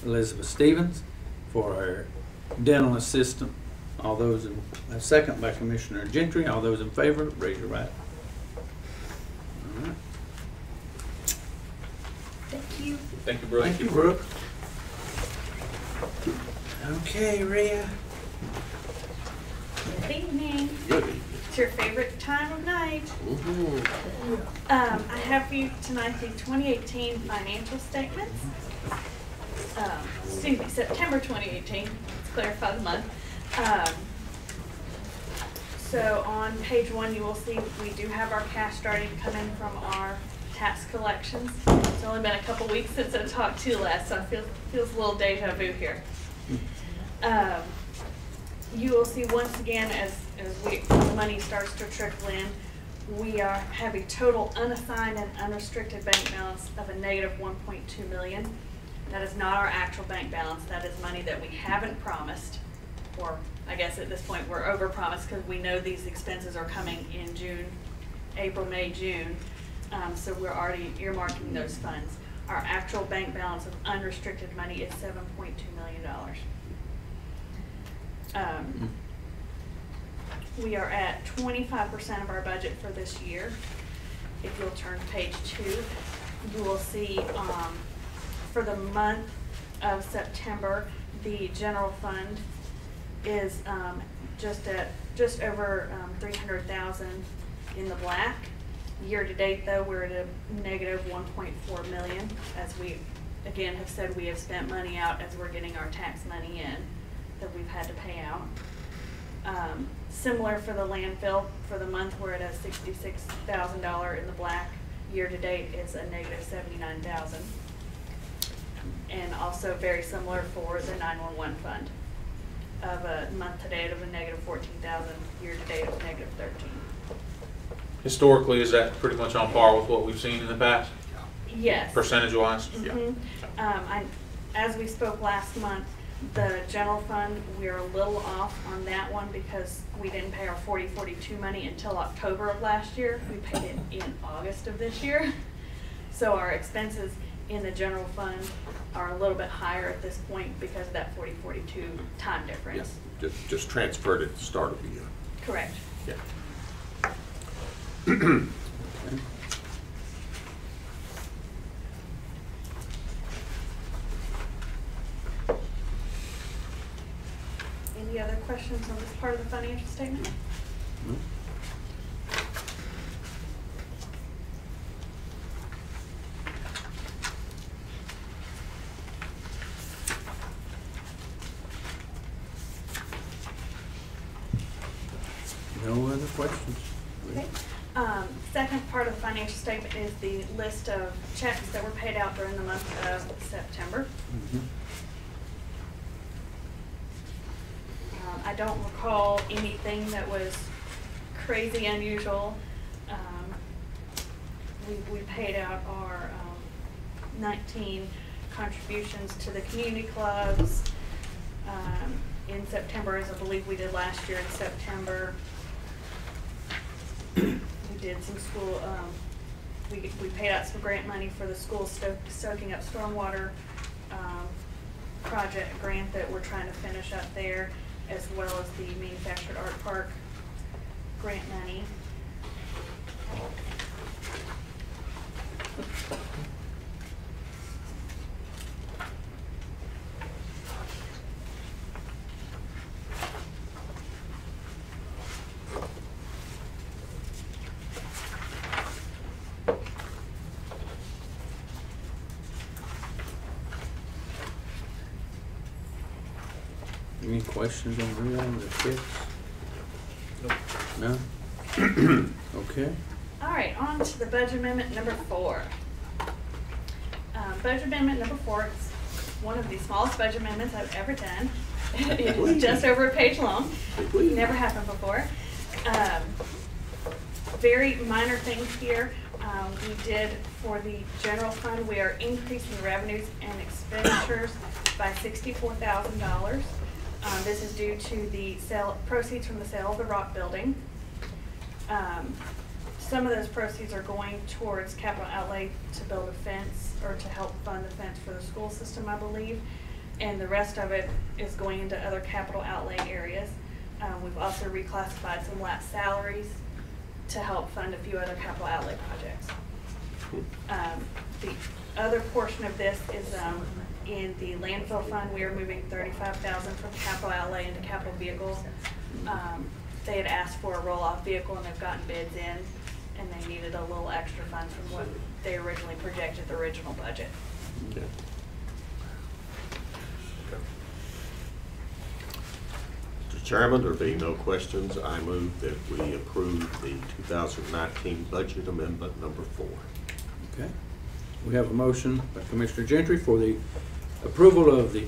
E: Elizabeth Stevens for our dental assistant. All those in, a second by Commissioner Gentry. All those in favor, raise your right. All right.
O: Thank you.
F: Thank you, Brooke.
E: Thank you, Brooke. Okay, Rhea.
P: Good evening.
G: Good evening.
P: It's your favorite time of night. I have for you tonight the 2018 financial statements. Excuse me, September 2018. Let's clarify the month. So on page 1, you will see we do have our cash starting to come in from our tax collections. It's only been a couple weeks since I talked to you last, so it feels a little deja vu here. You will see once again as the money starts to trickle in, we have a total unassigned and unrestricted bank balance of a negative $1.2 million. That is not our actual bank balance. That is money that we haven't promised, or I guess at this point we're over-promised because we know these expenses are coming in June, April, May, June. So we're already earmarking those funds. Our actual bank balance of unrestricted money is $7.2 million. We are at 25% of our budget for this year. If you'll turn to page 2, you will see for the month of September, the general fund is just over $300,000 in the black. Year to date, though, we're at a negative $1.4 million. As we again have said, we have spent money out as we're getting our tax money in that we've had to pay out. Similar for the landfill, for the month we're at a $66,000 in the black. Year to date is a negative $79,000. And also very similar for the 911 fund of a month to date of a negative $14,000, year to date of negative $13,000.
F: Historically, is that pretty much on par with what we've seen in the past?
P: Yes.
F: Percentage-wise?
P: Mm-hmm. Yeah. As we spoke last month, the general fund, we're a little off on that one because we didn't pay our 4042 money until October of last year. We paid it in August of this year. So our expenses in the general fund are a little bit higher at this point because of that 4042 time difference.
G: Yeah, just transferred at the start of the year.
P: Correct.
G: Yeah.
E: Okay.
P: Any other questions on this part of the financial statement?
E: No. No other questions?
P: Okay. Second part of the financial statement is the list of checks that were paid out during the month of September.
E: Mm-hmm.
P: I don't recall anything that was crazy unusual. We paid out our 19 contributions to the community clubs in September, as I believe we did last year in September. We did some school, we paid out some grant money for the school soaking up stormwater project grant that we're trying to finish up there, as well as the manufactured art park grant money.
E: Any questions on Rhea or the kids? No? Okay.
P: All right, on to the budget amendment number 4. Budget amendment number 4 is one of the smallest budget amendments I've ever done. It's just over a page long. Never happened before. Very minor things here. We did for the general fund, we are increasing revenues and expenditures by $64,000. This is due to the proceeds from the sale of the Rock Building. Some of those proceeds are going towards capital outlay to build a fence or to help fund the fence for the school system, I believe. And the rest of it is going into other capital outlay areas. We've also reclassified some lapsed salaries to help fund a few other capital outlay projects. The other portion of this is in the landfill fund. We are moving $35,000 from capital outlay into capital vehicles. They had asked for a roll-off vehicle and they've gotten bids in, and they needed a little extra fund from what they originally projected the original budget.
G: Okay. Mr. Chairman, there being no questions, I move that we approve the 2019 budget amendment number 4.
E: Okay. We have a motion by Commissioner Gentry for the approval of the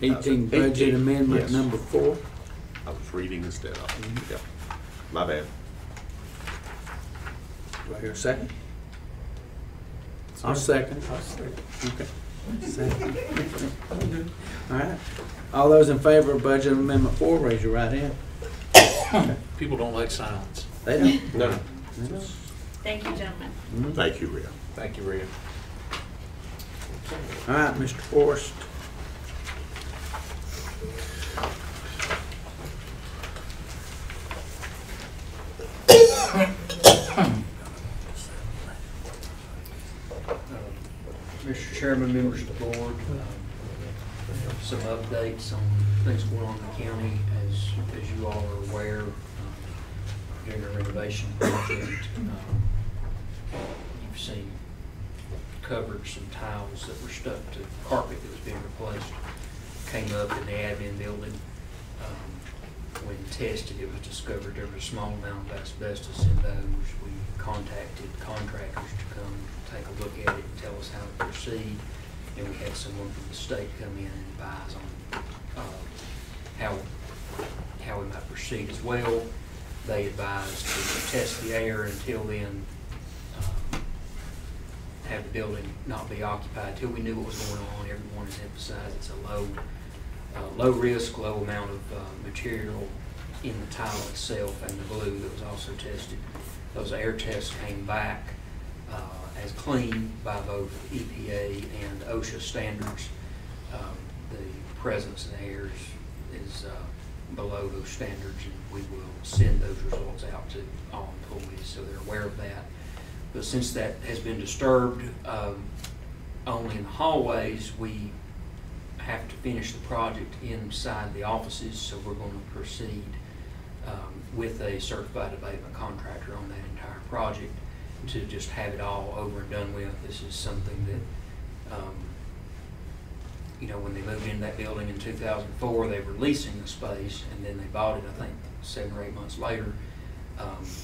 E: 18 budget amendment
G: Yes.
E: number 4.
G: I was reading instead of. Yep. My bad.
E: Do I hear a second? I'll second.
A: I'll second.
E: Okay. Second. All right. All those in favor of budget amendment 4, raise your right hand. Okay.
F: People don't like silence.
E: They don't.
G: No.
E: They don't.
P: Thank you, gentlemen.
G: Thank you, Rhea.
F: Thank you, Rhea.
E: All right, Mr. Forrest.
I: Mr. Chairman, members of the board, some updates on things going on in the county. As you all are aware, during the renovation project, you've seen covered some tiles that were stuck to carpet that was being replaced. Came up in the admin building. When tested, it was discovered there was a small amount of asbestos in those. We contacted contractors to come take a look at it and tell us how to proceed. And we had someone from the state come in and advise on how we might proceed as well. They advised to test the air until then, have the building not be occupied till we knew what was going on. Everyone has emphasized it's a low risk, low amount of material in the tile itself and the glue that was also tested. Those air tests came back as clean by both EPA and OSHA standards. The presence in the air is below those standards, and we will send those results out to all employees so they're aware of that. But since that has been disturbed only in the hallways, we have to finish the project inside the offices, so we're going to proceed with a certified abatement contractor on that entire project to just have it all over and done with. This is something that, when they moved into that building in 2004, they were leasing the space, and then they bought it, I think, 7 or 8 months later,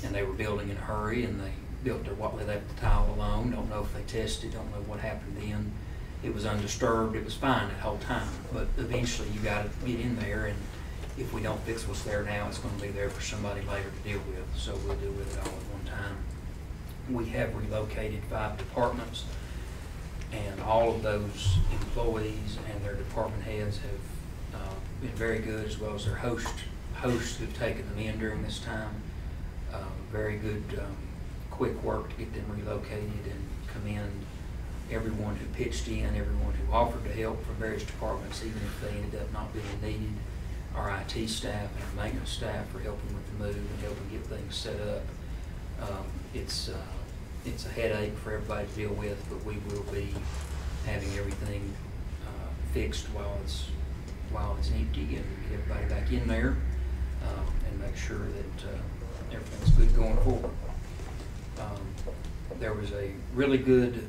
I: and they were building in a hurry, and they built they left the tile alone. Don't know if they tested, don't know what happened then. It was undisturbed, it was fine that whole time, but eventually you got to get in there, and if we don't fix what's there now, it's going to be there for somebody later to deal with, so we'll deal with it all at one time. We have relocated 5 departments, and all of those employees and their department heads have been very good, as well as their hosts who've taken them in during this time. Very good, quick work to get them relocated, and commend everyone who pitched in, everyone who offered to help from various departments, even if they ended up not being needed. Our IT staff and our maintenance staff for helping with the move and helping get things set up. It's a headache for everybody to deal with, but we will be having everything fixed while it's empty, and get everybody back in there and make sure that everything's good going forward. There was a really good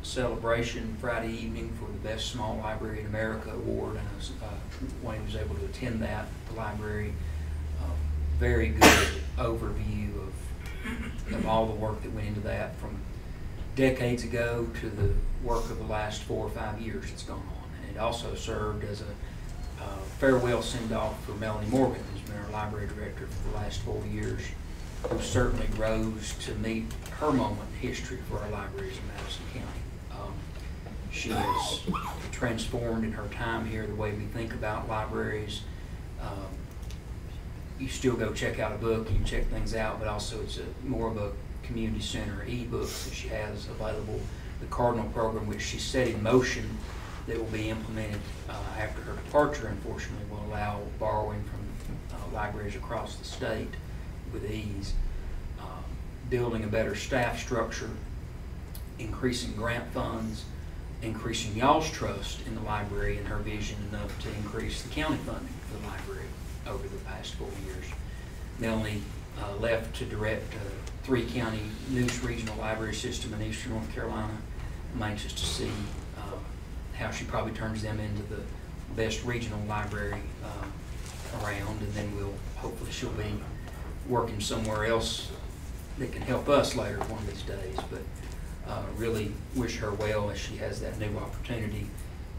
I: celebration Friday evening for the Best Small Library in America award, and Wayne was able to attend that at the library. Very good overview of all the work that went into that, from decades ago to the work of the last 4 or 5 years that's gone on. And it also served as a farewell send-off for Melanie Morgan, who's been our library director for the last 4 years, who certainly rose to meet her moment in history for our libraries in Madison County. She has transformed in her time here the way we think about libraries. You still go check out a book, you can check things out, but also it's more of a community center e-books that she has available. The Cardinal program, which she set in motion, that will be implemented after her departure, unfortunately, will allow borrowing from libraries across the state with ease. Building a better staff structure, increasing grant funds, increasing y'all's trust in the library and her vision enough to increase the county funding for the library over the past 4 years. Melanie left to direct 3-county News Regional Library System in Eastern North Carolina. I'm anxious to see how she probably turns them into the best regional library around, and then hopefully she'll be working somewhere else that can help us later one of these days. But really wish her well as she has that new opportunity,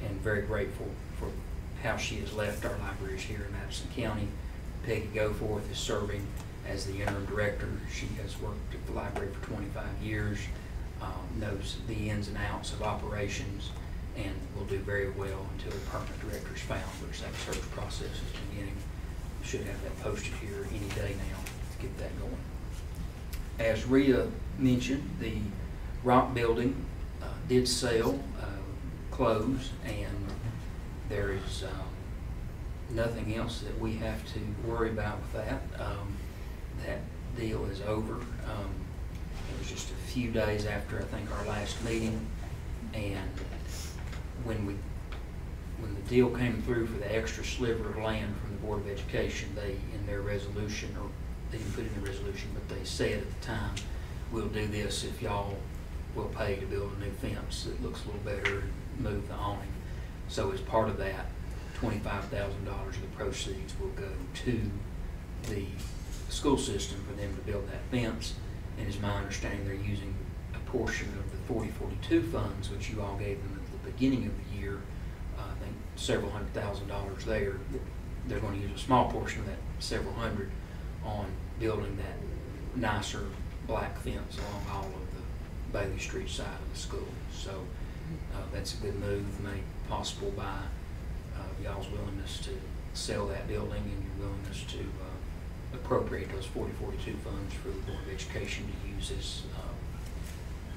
I: and very grateful for how she has left our libraries here in Madison County. Peggy Goforth is serving as the interim director. She has worked at the library for 25 years, knows the ins and outs of operations, and will do very well until the permanent director is found, which that search process is beginning. We should have that posted here any day now to get that going. As Rhea mentioned, the Rock building did sell, close, and there is nothing else that we have to worry about with that. That deal is over. It was just a few days after, I think, our last meeting, and when the deal came through for the extra sliver of land from the Board of Education, they, in their resolution, or they didn't put it in the resolution, but they said at the time, we'll do this if y'all will pay to build a new fence that looks a little better and move the awning. So as part of that, $25,000 of the proceeds will go to the school system for them to build that fence. And it's my understanding they're using a portion of the 4042 funds, which you all gave them at the beginning of the year, I think several $100,000 there. They're going to use a small portion of that, several hundred, on building that nicer black fence along all of the Bailey Street side of the school. So that's a good move made possible by y'all's willingness to sell that building and your willingness to appropriate those 4042 funds for the Board of Education to use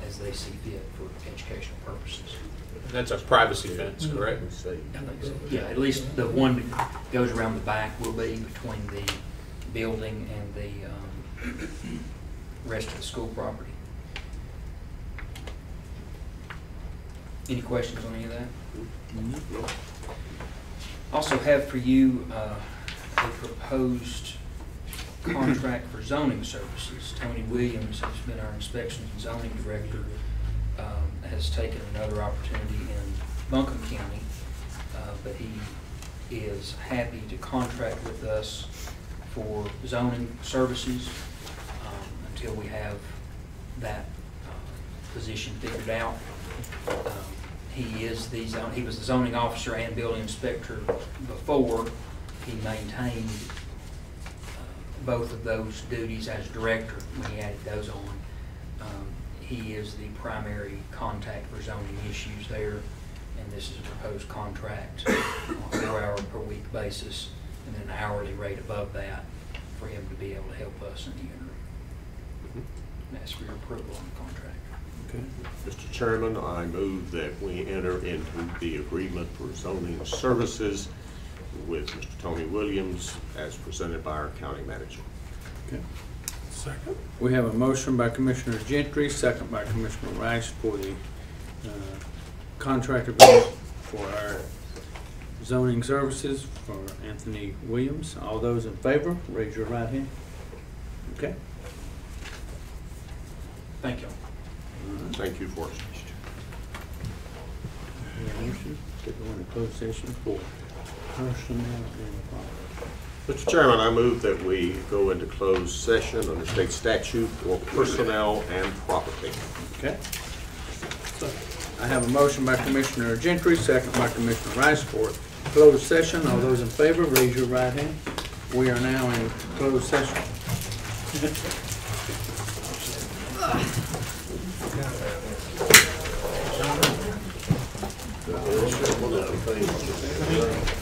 I: as they see fit for educational purposes.
F: That's a privacy fence, correct?
I: Yeah, at least the one that goes around the back will be between the building and the rest of the school property. Any questions on any of that?
G: No.
I: Also have for you a proposed contract for zoning services. Tony Williams, who's been our inspections and zoning director, has taken another opportunity in Buncombe County, but he is happy to contract with us for zoning services until we have that position figured out. He was the zoning officer and building inspector before. He maintained both of those duties as director when he added those on. He is the primary contact for zoning issues there, and this is a proposed contract on a 4-hour per week basis, and then an hourly rate above that for him to be able to help us in the interim. Ask for your approval on the contract.
G: Okay. Mr. Chairman, I move that we enter into the agreement for zoning services with Mr. Tony Williams as presented by our county manager.
E: Okay.
A: Second.
E: We have a motion by Commissioner Gentry, second by Commissioner Rice for the contract agreement for our zoning services for Anthony Williams. All those in favor, raise your right hand. Okay.
I: Thank you.
G: Thank you, Forrest.
E: motion to go into closed session for personnel and property.
G: Mr. Chairman, I move that we go into closed session under state statute for personnel and property.
E: Okay. I have a motion by Commissioner Gentry, second by Commissioner Rice for closed session. All those in favor, raise your right hand. We are now in closed session.
G: One of the things